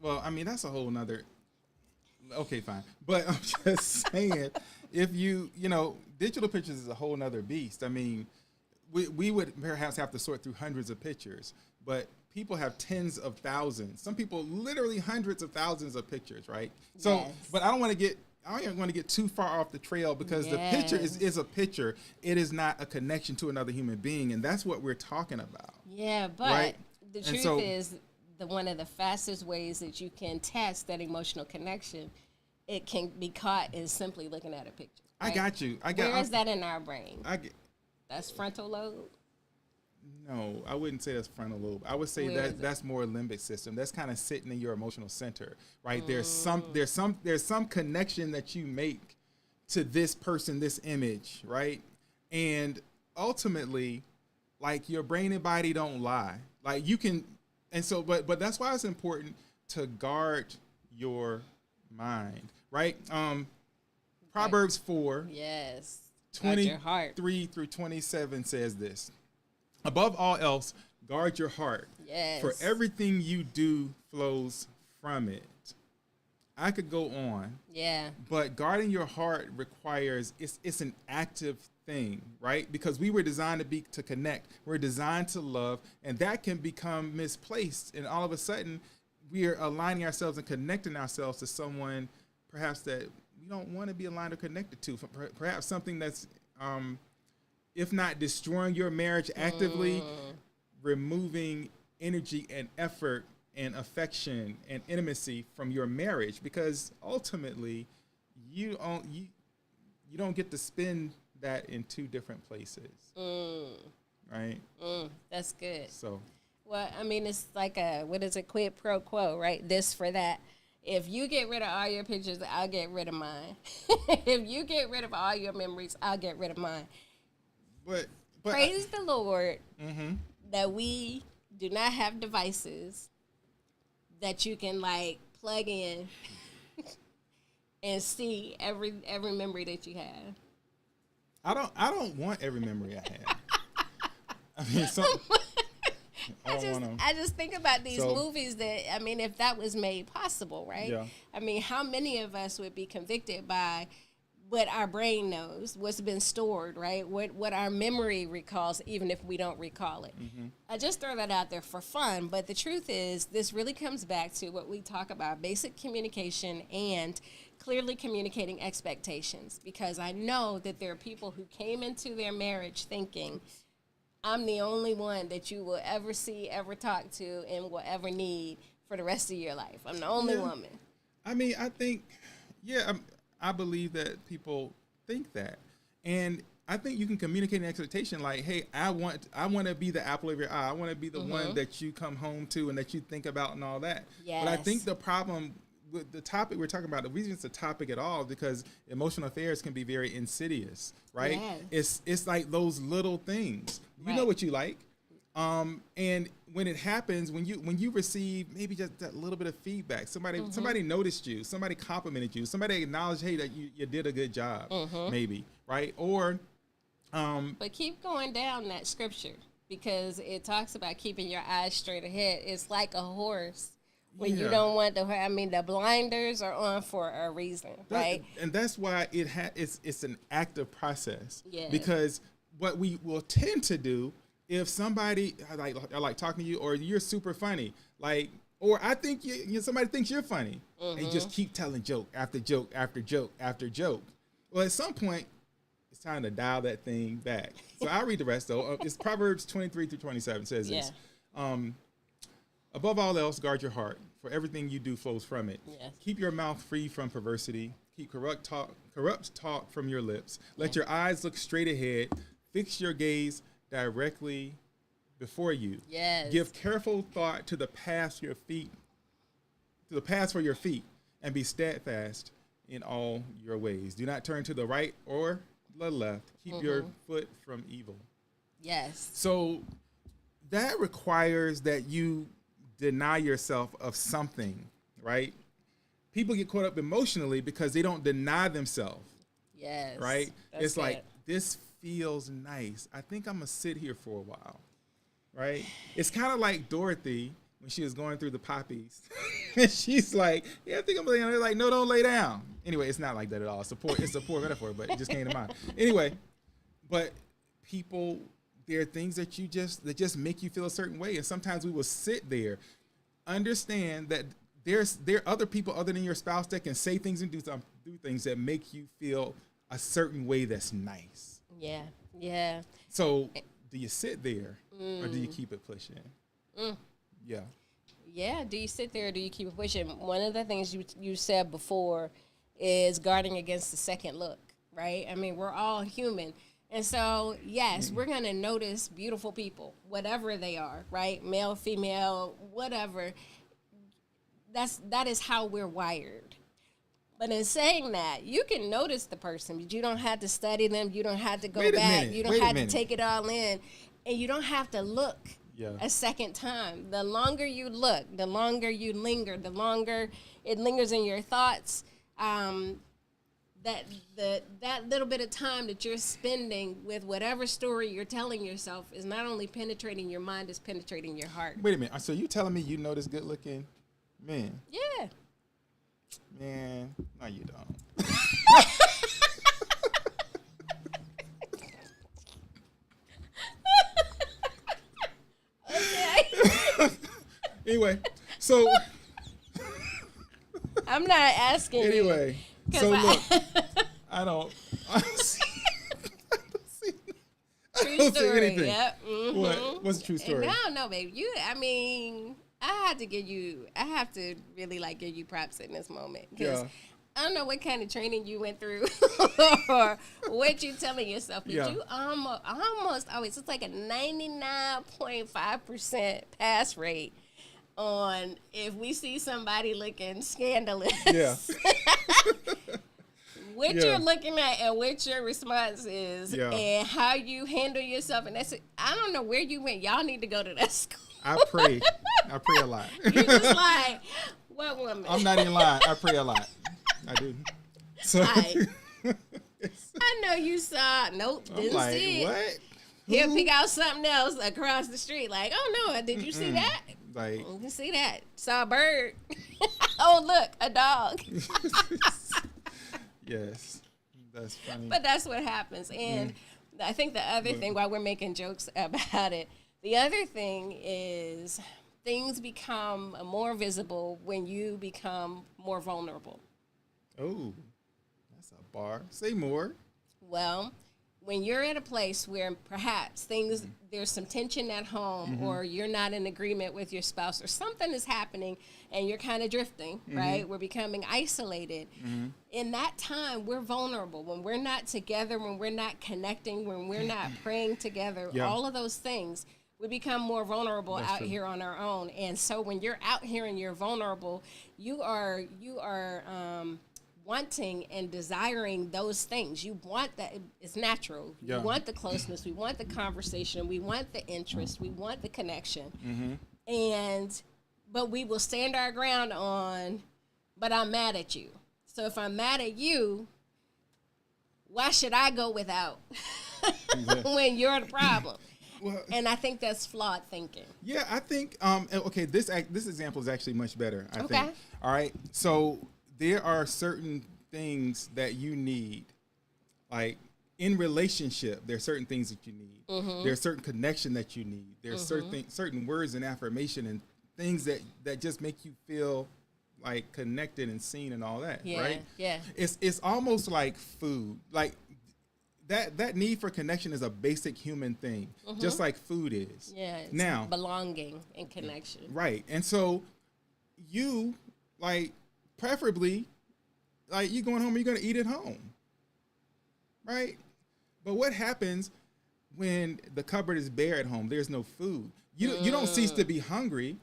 well, I mean, that's a whole nother. Okay, fine. But I'm just saying, if you digital pictures is a whole nother beast. I mean, we would perhaps have to sort through hundreds of pictures, but people have tens of thousands. Some people literally hundreds of thousands of pictures, right? So, yes. But I don't want to get too far off the trail because the picture is a picture. It is not a connection to another human being, and that's what we're talking about. Yeah, but right? The truth is one of the fastest ways that you can test that emotional connection, it can be caught is simply looking at a picture. Right? I got you. Where is that in our brain? That's frontal lobe? No, I wouldn't say that's frontal lobe. I would say that's more limbic system. That's kind of sitting in your emotional center, right? There's some connection that you make to this person, this image, right? And ultimately, like, your brain and body don't lie. Like, you can, and so, but that's why it's important to guard your mind, right? Proverbs 4. Yes. 23 through 27 says this. Above all else, guard your heart. Yes. For everything you do flows from it. I could go on. Yeah. But guarding your heart requires, it's an active thing, right? Because we were designed to connect. We're designed to love, and that can become misplaced. And all of a sudden, we are aligning ourselves and connecting ourselves to someone perhaps that we don't want to be aligned or connected to. Perhaps something that's, if not destroying your marriage actively, removing energy and effort and affection and intimacy from your marriage, because ultimately you don't get to spend that in two different places. Right? That's good. So, well, I mean, it's like quid pro quo, right? This for that. If you get rid of all your pictures, I'll get rid of mine. If you get rid of all your memories, I'll get rid of mine. But praise the Lord that we do not have devices that you can, like, plug in and see every memory that you have. I don't want every memory I have. I mean, I just think about these movies that, I mean, if that was made possible, right? Yeah. I mean, how many of us would be convicted by what our brain knows, what's been stored, right? What our memory recalls, even if we don't recall it. Mm-hmm. I just throw that out there for fun, but the truth is this really comes back to what we talk about, basic communication and clearly communicating expectations, because I know that there are people who came into their marriage thinking, I'm the only one that you will ever see, ever talk to, and will ever need for the rest of your life. I'm the only woman. I mean, I think, I believe that people think that. And I think you can communicate an expectation like, hey, I want to be the apple of your eye. I want to be the one that you come home to and that you think about and all that. Yes. But I think the problem with the topic we're talking about, the reason it's a topic at all, because emotional affairs can be very insidious, right? Yes. It's like those little things. You know what you like. And when it happens, when you receive maybe just that little bit of feedback, somebody noticed you, somebody complimented you, somebody acknowledged, hey, that you did a good job, maybe, right? Or, but keep going down that scripture, because it talks about keeping your eyes straight ahead. It's like a horse. When you don't want the blinders are on for a reason, right? And that's why it's an active process. Yes. Because what we will tend to do, if somebody I like talking to you, or you're super funny, like, or I think somebody thinks you're funny, and you just keep telling joke after joke after joke after joke. Well, at some point, it's time to dial that thing back. So I'll read the rest though. It's Proverbs 23-27 says this. Above all else, guard your heart, for everything you do flows from it. Yes. Keep your mouth free from perversity. Keep corrupt talk from your lips. Let your eyes look straight ahead. Fix your gaze directly before you. Yes. Give careful thought to the path for your feet, and be steadfast in all your ways. Do not turn to the right or the left. Keep your foot from evil. Yes. So that requires that you deny yourself of something, right? People get caught up emotionally because they don't deny themselves. Yes. Right? That's it's like, it. this feels nice. I think I'm going to sit here for a while. Right? It's kind of like Dorothy when she was going through the poppies. And she's like, yeah, I think I'm going to lay down. They're like, no, don't lay down. Anyway, it's not like that at all. It's a poor metaphor, but it just came to mind. Anyway, but people, there are things that just make you feel a certain way. And sometimes we will sit there, understand that there are other people other than your spouse that can say things and do things that make you feel a certain way that's nice. Yeah, yeah. So do you sit there or do you keep it pushing? Yeah. Yeah, do you sit there or do you keep it pushing? One of the things you said before is guarding against the second look, right? I mean, we're all human. And so, yes, we're going to notice beautiful people, whatever they are, right? Male, female, whatever. That is how we're wired. But in saying that, you can notice the person, but you don't have to study them. You don't have to go back. You don't have to take it all in. And you don't have to look a second time. The longer you look, the longer you linger, the longer it lingers in your thoughts, that little bit of time that you're spending with whatever story you're telling yourself is not only penetrating your mind, it's penetrating your heart. Wait a minute. So you telling me you know this good looking man? Yeah. Man, no, you don't. Okay. Anyway, so I'm not asking you. Anyway, so look, I don't see anything. Yep. Mm-hmm. What's the true story? No, baby. I have to really give you props in this moment, because I don't know what kind of training you went through or what you're telling yourself, but you almost always, it's like a 99.5% pass rate on if we see somebody looking scandalous. Yeah. What you're looking at and what your response is and how you handle yourself. And I don't know where you went. Y'all need to go to that school. I pray a lot. You're just like, what woman? I'm not even lying. I pray a lot. I do. So Right. I know you saw. Nope, I'm didn't like, see it. what? He'll Who? pick out something else across the street. Like, oh no, did you see that? Like, You see that? Saw a bird. Oh look, a dog. yes, that's funny. But that's what happens. And I think the other thing, while we're making jokes about it, the other thing is things become more visible when you become more vulnerable. Oh, that's a bar. Say more. Well, when you're at a place where perhaps there's some tension at home, or you're not in agreement with your spouse, or something is happening and you're kind of drifting, right? We're becoming isolated. In that time, we're vulnerable. When we're not together, when we're not connecting, when we're not praying together, all of those things, we become more vulnerable out here on our own. And so when you're out here and you're vulnerable, you are wanting and desiring those things. You want that. It's natural. You want the closeness. We want the conversation. We want the interest. We want the connection. But we will stand our ground on, but I'm mad at you. So if I'm mad at you, why should I go without when you're the problem? Well, And I think that's flawed thinking. yeah, I think okay, this example is actually much better, I Okay. think. All right. So there are certain things that you need, like in relationship, there are certain things that you need. There's certain connection that you need. There's certain words and affirmation and things that just make you feel like connected and seen and all that, Yeah, right? yeah. It's almost like food. Like that need for connection is a basic human thing, just like food is. Yeah. It's Now, belonging and connection. right. And so you, like, preferably, like, you going home, you're going to eat at home. Right? But what happens when the cupboard is bare at home? There's no food. You don't cease to be hungry.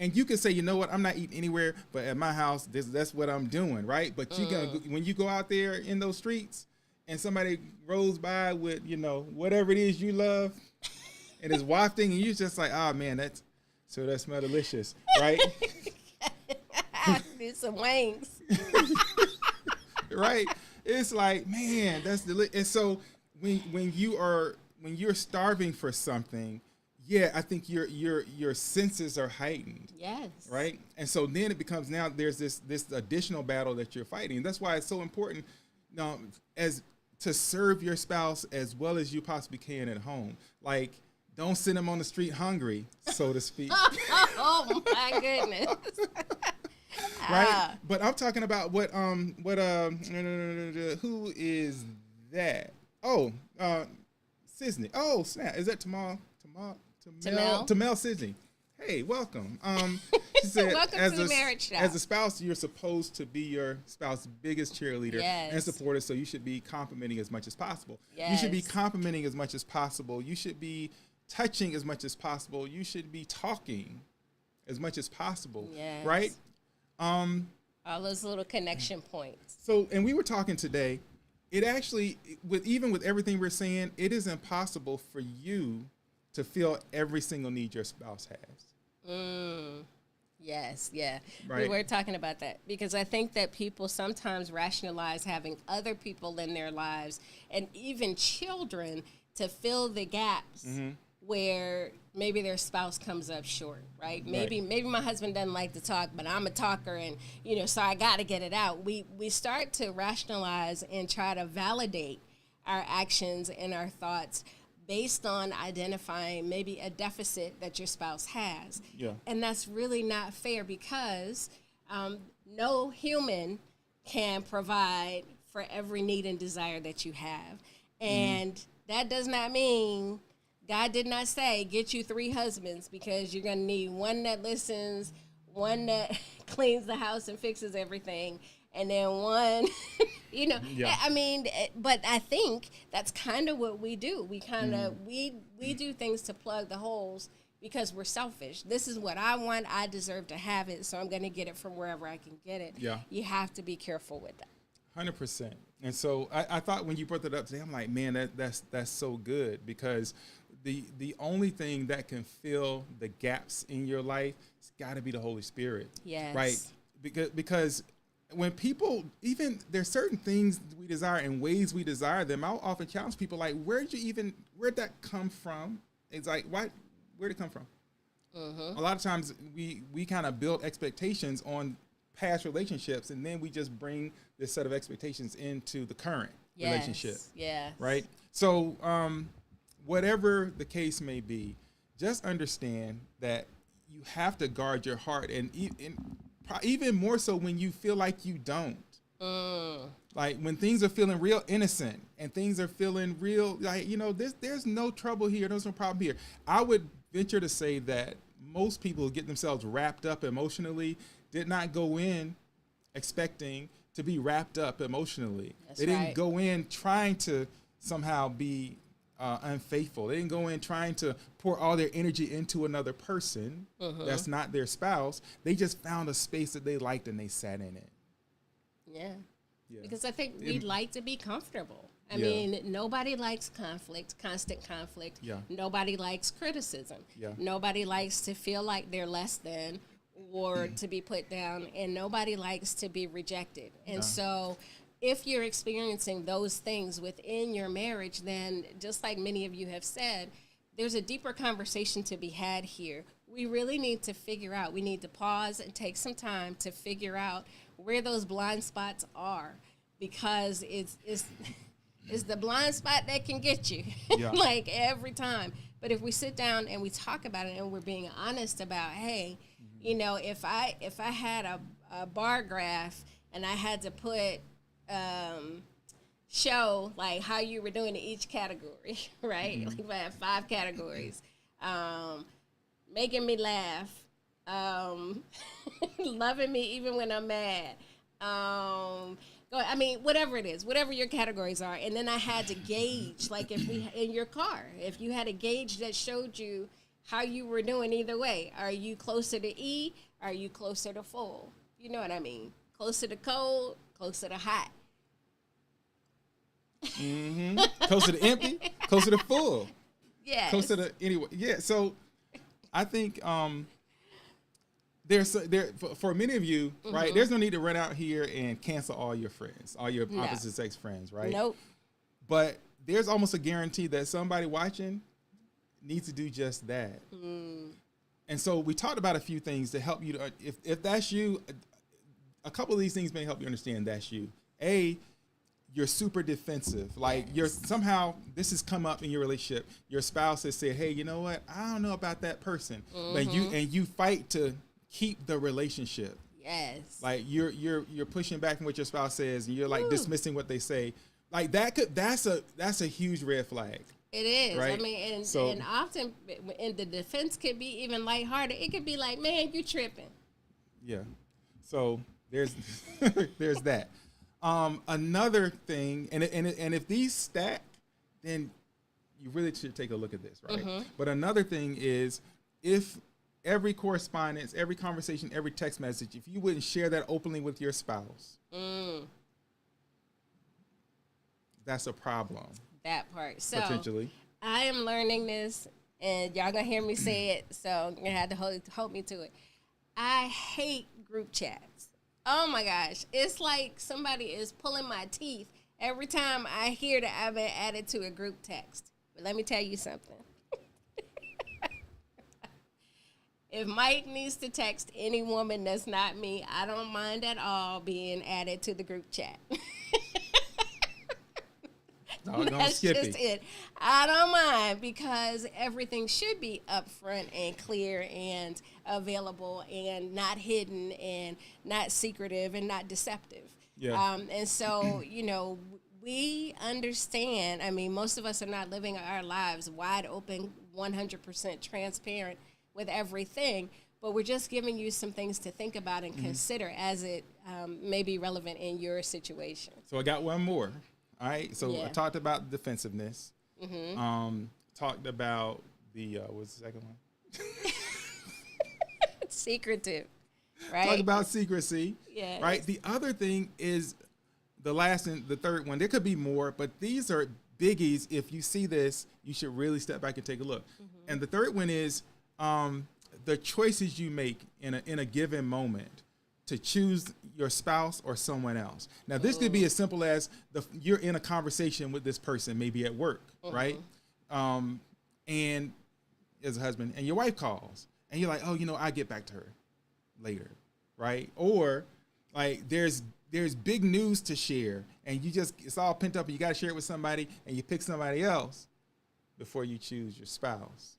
And you can say, you know what, I'm not eating anywhere but at my house. That's what I'm doing, right? But when you go out there in those streets and somebody rolls by with, whatever it is you love and is wafting, and you're just like, oh man, that smell delicious, right? Do some wings. Right? It's like, man, that's delicious. And so when you're starving for something, yeah, I think your senses are heightened. Yes. Right? And so then it becomes, now there's this additional battle that you're fighting. And that's why it's so important as to serve your spouse as well as you possibly can at home. Like, don't send them on the street hungry, so to speak. Oh my goodness. Right? But I'm talking about who is that? Oh, Sisney. Oh, snap. Is that Tamel Sisney. Hey, welcome. She said, Welcome to the marriage shop. As a spouse, you're supposed to be your spouse's biggest cheerleader and supporter, so you should be complimenting as much as possible. Yes. You should be complimenting as much as possible. You should be touching as much as possible. You should be talking as much as possible. Yes. Right? All those little connection points. So, and we were talking today, it actually, even with everything we're saying, it is impossible for you to feel every single need your spouse has. Yes, yeah. Right. We were talking about that because I think that people sometimes rationalize having other people in their lives and even children to fill the gaps where maybe their spouse comes up short, right? Maybe my husband doesn't like to talk, but I'm a talker, and so I got to get it out. We start to rationalize and try to validate our actions and our thoughts based on identifying maybe a deficit that your spouse has. Yeah. And that's really not fair because no human can provide for every need and desire that you have. And that does not mean, God did not say, get you 3 husbands, because you're going to need one that listens, one that cleans the house and fixes everything, and then one, Yeah. I mean, but I think that's kind of what we do. We kind of, we do things to plug the holes because we're selfish. This is what I want. I deserve to have it, so I'm going to get it from wherever I can get it. Yeah. You have to be careful with that. 100%. And so I thought when you brought that up today, I'm like, man, that's so good, because the only thing that can fill the gaps in your life, it's got to be the Holy Spirit. Yes. Right? Because when people, even there's certain things we desire and ways we desire them, I'll often challenge people like, where'd that come from? It's like, where'd it come from? A lot of times we kind of build expectations on past relationships, and then we just bring this set of expectations into the current relationship. Yes. Right? So whatever the case may be, just understand that you have to guard your heart, and even more so when you feel like you don't. Like when things are feeling real innocent and things are feeling real, like, there's no trouble here, there's no problem here. I would venture to say that most people who get themselves wrapped up emotionally did not go in expecting to be wrapped up emotionally. They didn't go in trying to somehow be unfaithful. They didn't go in trying to pour all their energy into another person that's not their spouse. They just found a space that they liked and they sat in it. Yeah. Because I think we like to be comfortable. I mean, nobody likes conflict, constant conflict. Yeah. Nobody likes criticism. Yeah. Nobody likes to feel like they're less than or to be put down, and nobody likes to be rejected. And so if you're experiencing those things within your marriage, then just like many of you have said, there's a deeper conversation to be had here. We really need to figure out, we need to pause and take some time to figure out where those blind spots are, because it's the blind spot that can get you like every time. But if we sit down and we talk about it and we're being honest about, hey, if I had a bar graph and I had to put show like how you were doing in each category, right? Like if I have 5 categories, making me laugh, loving me even when I'm mad, whatever it is, whatever your categories are. And then I had to gauge, like in your car, if you had a gauge that showed you how you were doing either way. Are you closer to E? Are you closer to full? You know what I mean? Closer to cold, closer to hot. Closer to empty, closer to full. Yeah. Closer to anyway. Yeah. So I think for many of you, right, there's no need to run out here and cancel all your friends, all your opposite sex friends, right? Nope. But there's almost a guarantee that somebody watching needs to do just that. And so we talked about a few things to help you to, if that's you, a couple of these things may help you understand that's you. You're super defensive. Like you're somehow, this has come up in your relationship. Your spouse has said, hey, you know what? I don't know about that person. But you fight to keep the relationship. Yes. Like you're pushing back from what your spouse says, and you're like dismissing what they say. Like that's a huge red flag. It is. Right? I mean, and often in the defense could be even lighthearted. It could be like, man, you tripping. Yeah. So there's there's that. Another thing, and if these stack, then you really should take a look at this, right? But another thing is, if every correspondence, every conversation, every text message, if you wouldn't share that openly with your spouse, that's a problem. That part. So potentially. I am learning this, and y'all gonna hear me say it, so you're gonna have to hold me to it. I hate group chats. Oh my gosh. It's like somebody is pulling my teeth every time I hear that I've been added to a group text. But let me tell you something. If Mike needs to text any woman that's not me, I don't mind at all being added to the group chat. That's just it. I don't mind, because everything should be upfront and clear and available and not hidden and not secretive and not deceptive. Yeah. And so, we understand. I mean, most of us are not living our lives wide open, 100% transparent with everything, but we're just giving you some things to think about and consider as it may be relevant in your situation. So I got one more. All right, so I talked about defensiveness. Talked about what's the second one? Secretive, right? Talked about secrecy. Yeah. Right. The other thing is the last and the third one. There could be more, but these are biggies. If you see this, you should really step back and take a look. And the third one is the choices you make in a given moment to choose your spouse or someone else. Now, this could be as simple as you're in a conversation with this person, maybe at work, right? And as a husband, and your wife calls, and you're like, oh, I'll get back to her later, right? Or like there's big news to share, and it's all pent up, and you got to share it with somebody, and you pick somebody else before you choose your spouse.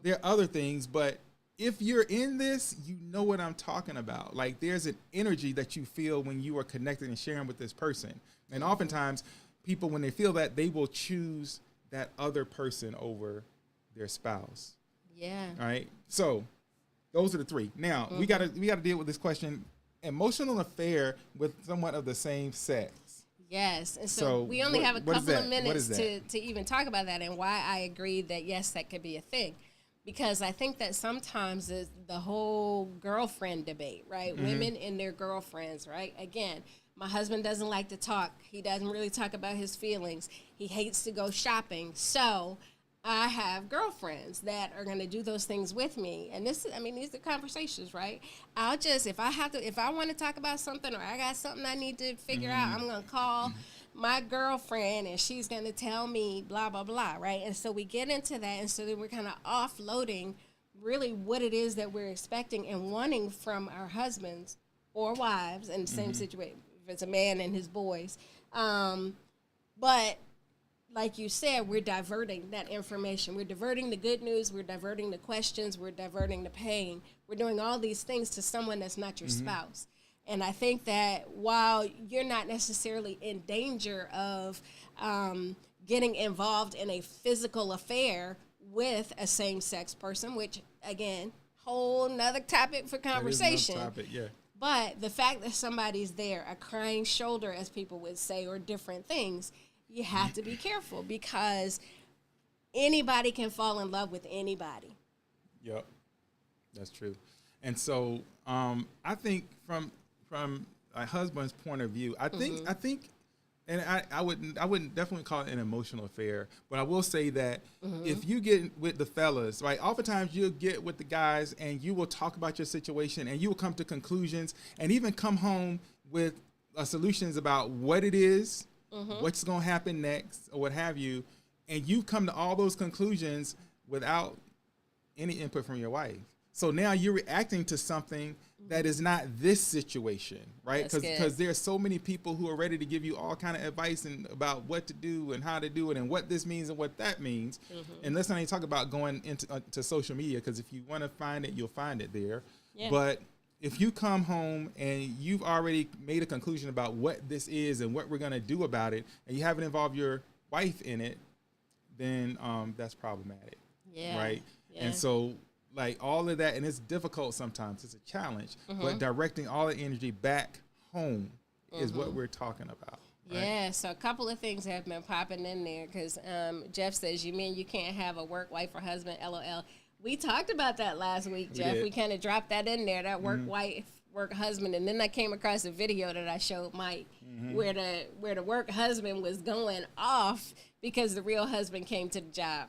There are other things, but if you're in this, you know what I'm talking about. Like there's an energy that you feel when you are connected and sharing with this person. And oftentimes people, when they feel that, they will choose that other person over their spouse. Yeah. All right. So those are the three. Now we gotta deal with this question: emotional affair with someone of the same sex. Yes. And so we only have a couple of minutes to even talk about that, and why I agree that yes, that could be a thing. Because I think that sometimes it's the whole girlfriend debate, right? Women and their girlfriends, right? Again, my husband doesn't like to talk. He doesn't really talk about his feelings. He hates to go shopping. So I have girlfriends that are going to do those things with me. And these are conversations, right? If I want to talk about something, or I got something I need to figure out, I'm going to call my girlfriend, and she's going to tell me blah, blah, blah, right? And so we get into that, and so then we're kind of offloading really what it is that we're expecting and wanting from our husbands or wives in the same situation, if it's a man and his boys. But like you said, we're diverting that information. We're diverting the good news. We're diverting the questions. We're diverting the pain. We're doing all these things to someone that's not your spouse. And I think that while you're not necessarily in danger of getting involved in a physical affair with a same-sex person, which, again, whole nother topic for conversation. But the fact that somebody's there, a crying shoulder, as people would say, or different things, you have to be careful, because anybody can fall in love with anybody. Yep, that's true. And so I think from a husband's point of view, I think, and I wouldn't definitely call it an emotional affair, but I will say that if you get with the fellas, right, oftentimes you'll get with the guys and you will talk about your situation and you will come to conclusions and even come home with solutions about what it is, what's going to happen next, or what have you, and you come to all those conclusions without any input from your wife. So now you're reacting to something that is not this situation, right? Because there's so many people who are ready to give you all kind of advice and about what to do and how to do it and what this means and what that means. And let's not even talk about going into to social media, because if you want to find it, you'll find it there. Yeah. But if you come home and you've already made a conclusion about what this is and what we're going to do about it, and you haven't involved your wife in it, then that's problematic, right? Yeah. And so, like, all of that, and it's difficult sometimes, it's a challenge, but directing all the energy back home is what we're talking about. Right? Yeah, so a couple of things have been popping in there, because Jeff says, you mean you can't have a work wife or husband, LOL. We talked about that last week, Jeff. We kind of dropped that in there, that work wife, work husband, and then I came across a video that I showed Mike where the work husband was going off because the real husband came to the job.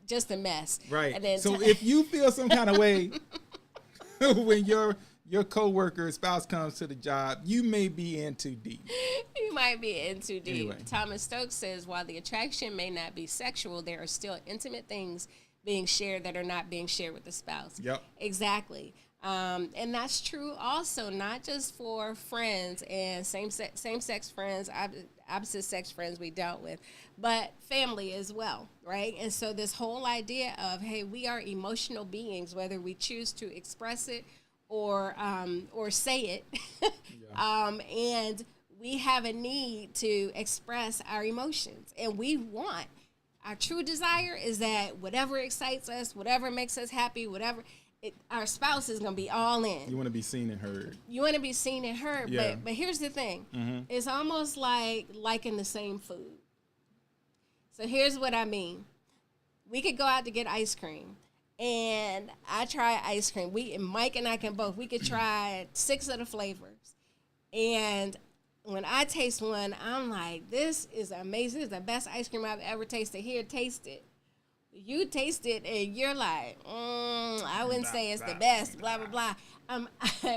Just a mess. Right. And then so if you feel some kind of way when your coworker spouse comes to the job, you may be in too deep. You might be in too deep. Anyway. Thomas Stokes says, while the attraction may not be sexual, there are still intimate things being shared that are not being shared with the spouse. Yep. Exactly. And that's true also, not just for friends and same-sex friends, opposite-sex friends we dealt with, but family as well, right? And so this whole idea of, hey, we are emotional beings, whether we choose to express it or say it, and we have a need to express our emotions, and we want. Our true desire is that whatever excites us, whatever makes us happy, our spouse is going to be all in. You want to be seen and heard. You want to be seen and heard. Yeah. But here's the thing. It's almost like liking the same food. So here's what I mean. We could go out to get ice cream, and I try ice cream. Mike and I we could try 6 of the flavors. And when I taste one, I'm like, this is amazing. This is the best ice cream I've ever tasted. Here, taste it. you taste it and you're like, I wouldn't say it's the best, blah, blah, blah.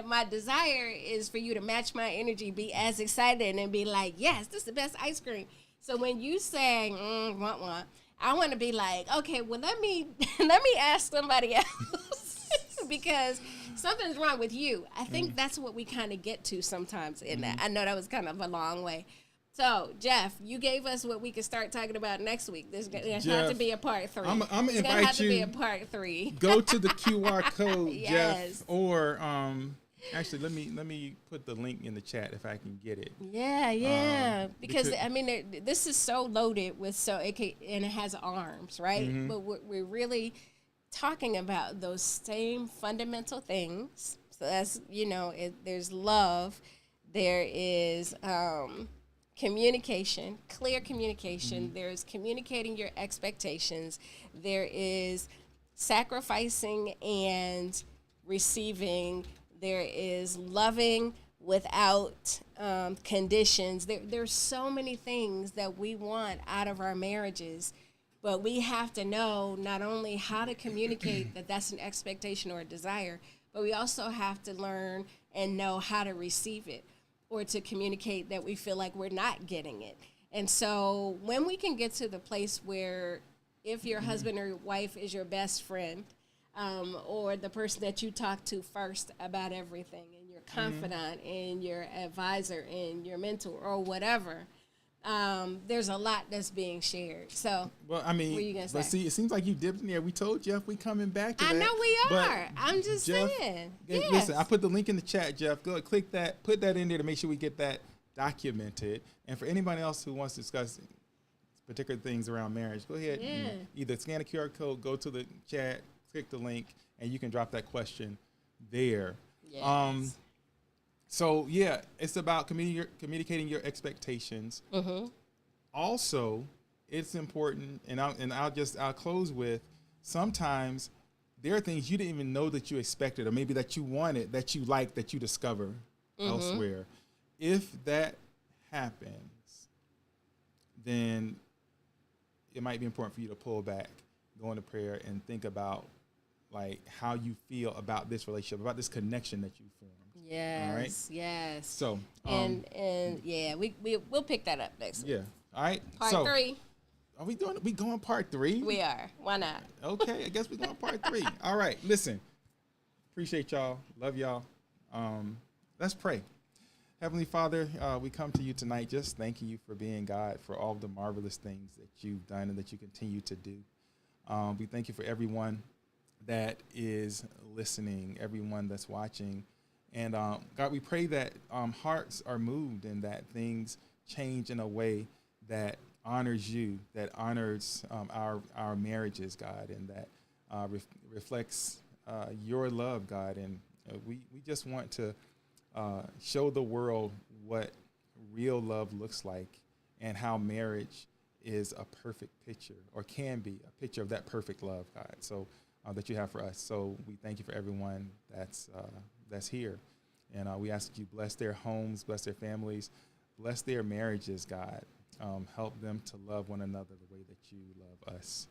My desire is for you to match my energy, be as excited and be like, yes, this is the best ice cream. So when you say, want, I want to be like, okay, well, let me ask somebody else because something's wrong with you. I think that's what we kind of get to sometimes in that. I know that was kind of a long way. So, Jeff, you gave us what we could start talking about next week. There's going to have to be a part 3. I'm going to invite you. It's going to have to be a part 3. Go to the QR code, Yes. Jeff, or actually, let me put the link in the chat if I can get it. Yeah. Because I mean, this is so loaded with and it has arms, right? But we're really talking about those same fundamental things. So that's there's love, there is communication, clear communication. There's communicating your expectations. There is sacrificing and receiving. There is loving without conditions. There's so many things that we want out of our marriages, but we have to know not only how to communicate that that's an expectation or a desire, but we also have to learn and know how to receive it, or to communicate that we feel like we're not getting it. And so when we can get to the place where if your husband or your wife is your best friend, or the person that you talk to first about everything, and your confidant and your advisor and your mentor or whatever, there's a lot that's being shared. So, well, I mean, what are you gonna say? But see, it seems like you dipped in there. We told Jeff we coming back to I that. know we are. But I'm just Jeff, saying. Listen, I put the link in the chat, Jeff. Go click that, put that in there to make sure we get that documented. And for anybody else who wants to discuss particular things around marriage, go ahead and either scan the QR code, go to the chat, click the link, and you can drop that question there. Yes. So yeah, it's about communicating your expectations. Also, it's important, and I'll close with, sometimes there are things you didn't even know that you expected, or maybe that you wanted, that you liked, that you discover elsewhere. If that happens, then it might be important for you to pull back, go into prayer, and think about like how you feel about this relationship, about this connection that you formed. Yes. All right? Yes. So and yeah, we'll pick that up next week. yeah. All right. Part 3. Are we going part 3? We are. Why not? Okay, I guess we're going part 3. All right. Listen. Appreciate y'all. Love y'all. Let's pray. Heavenly Father, we come to you tonight just thanking you for being God, for all the marvelous things that you've done and that you continue to do. We thank you for everyone that is listening, everyone that's watching. And God, we pray that hearts are moved and that things change in a way that honors you, that honors our marriages, God, and that reflects your love, God. And we just want to show the world what real love looks like and how marriage is a perfect picture, or can be a picture of that perfect love, God, so that you have for us. So we thank you for everyone that's here. And we ask that you bless their homes, bless their families, bless their marriages, God. Help them to love one another the way that you love us.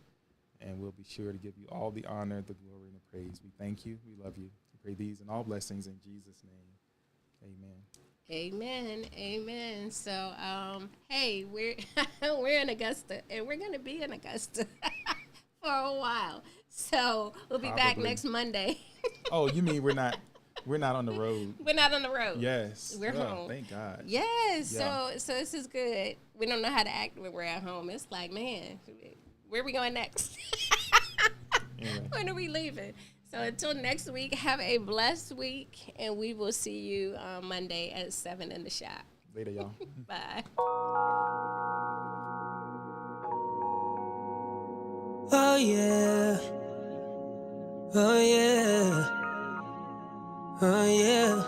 And we'll be sure to give you all the honor, the glory, and the praise. We thank you. We love you. We pray these and all blessings in Jesus' name. Amen. Amen. So, hey, we're in Augusta, and we're going to be in Augusta for a while. So we'll be back next Monday. Oh, you mean we're not on the road? We're not on the road. Yes. We're home. Thank God. Yes. Yeah. So this is good. We don't know how to act when we're at home. It's like, man, where are we going next? Anyway. When are we leaving? So until next week, have a blessed week, and we will see you on Monday at 7 in the shop. Later, y'all. Bye. Oh, yeah. Oh, yeah. Oh, yeah.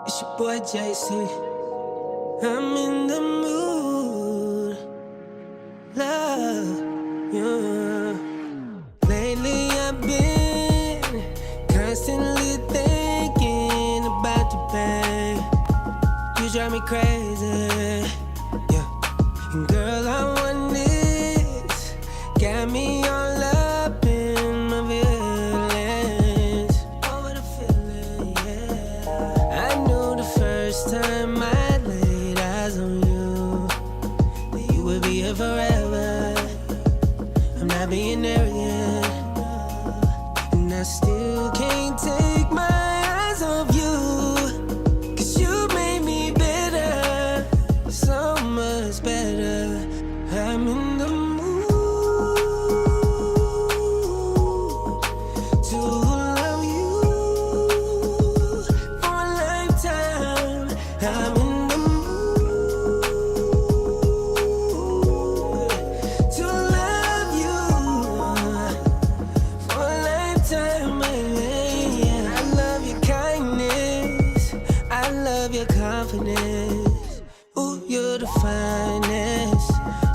It's your boy, JC. I'm in the mood. Love, yeah. Lately I've been constantly thinking about you, babe. You drive me crazy, yeah. And girl, I want this. Got me I'm in the mood to love you for a lifetime, baby. I love your kindness, I love your confidence. Ooh, you're the finest.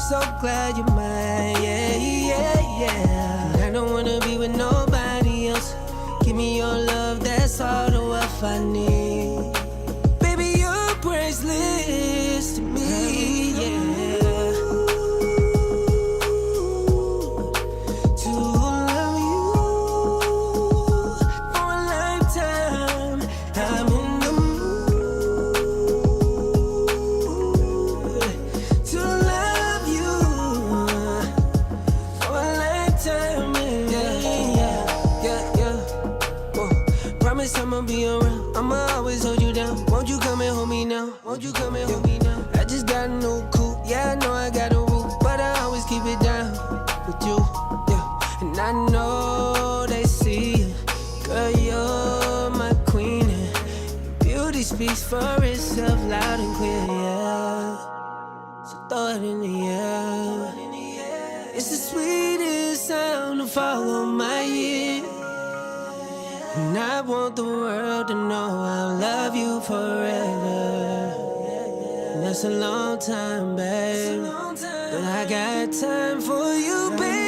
So glad you're mine, yeah, yeah, yeah. And I don't wanna be with nobody else. Give me your love, that's all the wealth I need. Baby, you're priceless to me, yeah. To love you for a lifetime, I'm in the mood to love you for a lifetime, yeah. Whoa. Promise I'ma be around, I'ma always hold you down. Won't you come and hold me now? Won't you come and hold me now? I just got a new coupe, yeah, I know I got a roof, but I always keep it down with you, yeah. And I know they see you, girl, you're my queen, and beauty speaks for itself loud and clear, yeah. So throw it in the air. It's the sweetest sound to follow my ear. And I want the world to know I'll love you forever. And that's a long time, babe. But I got time for you, babe.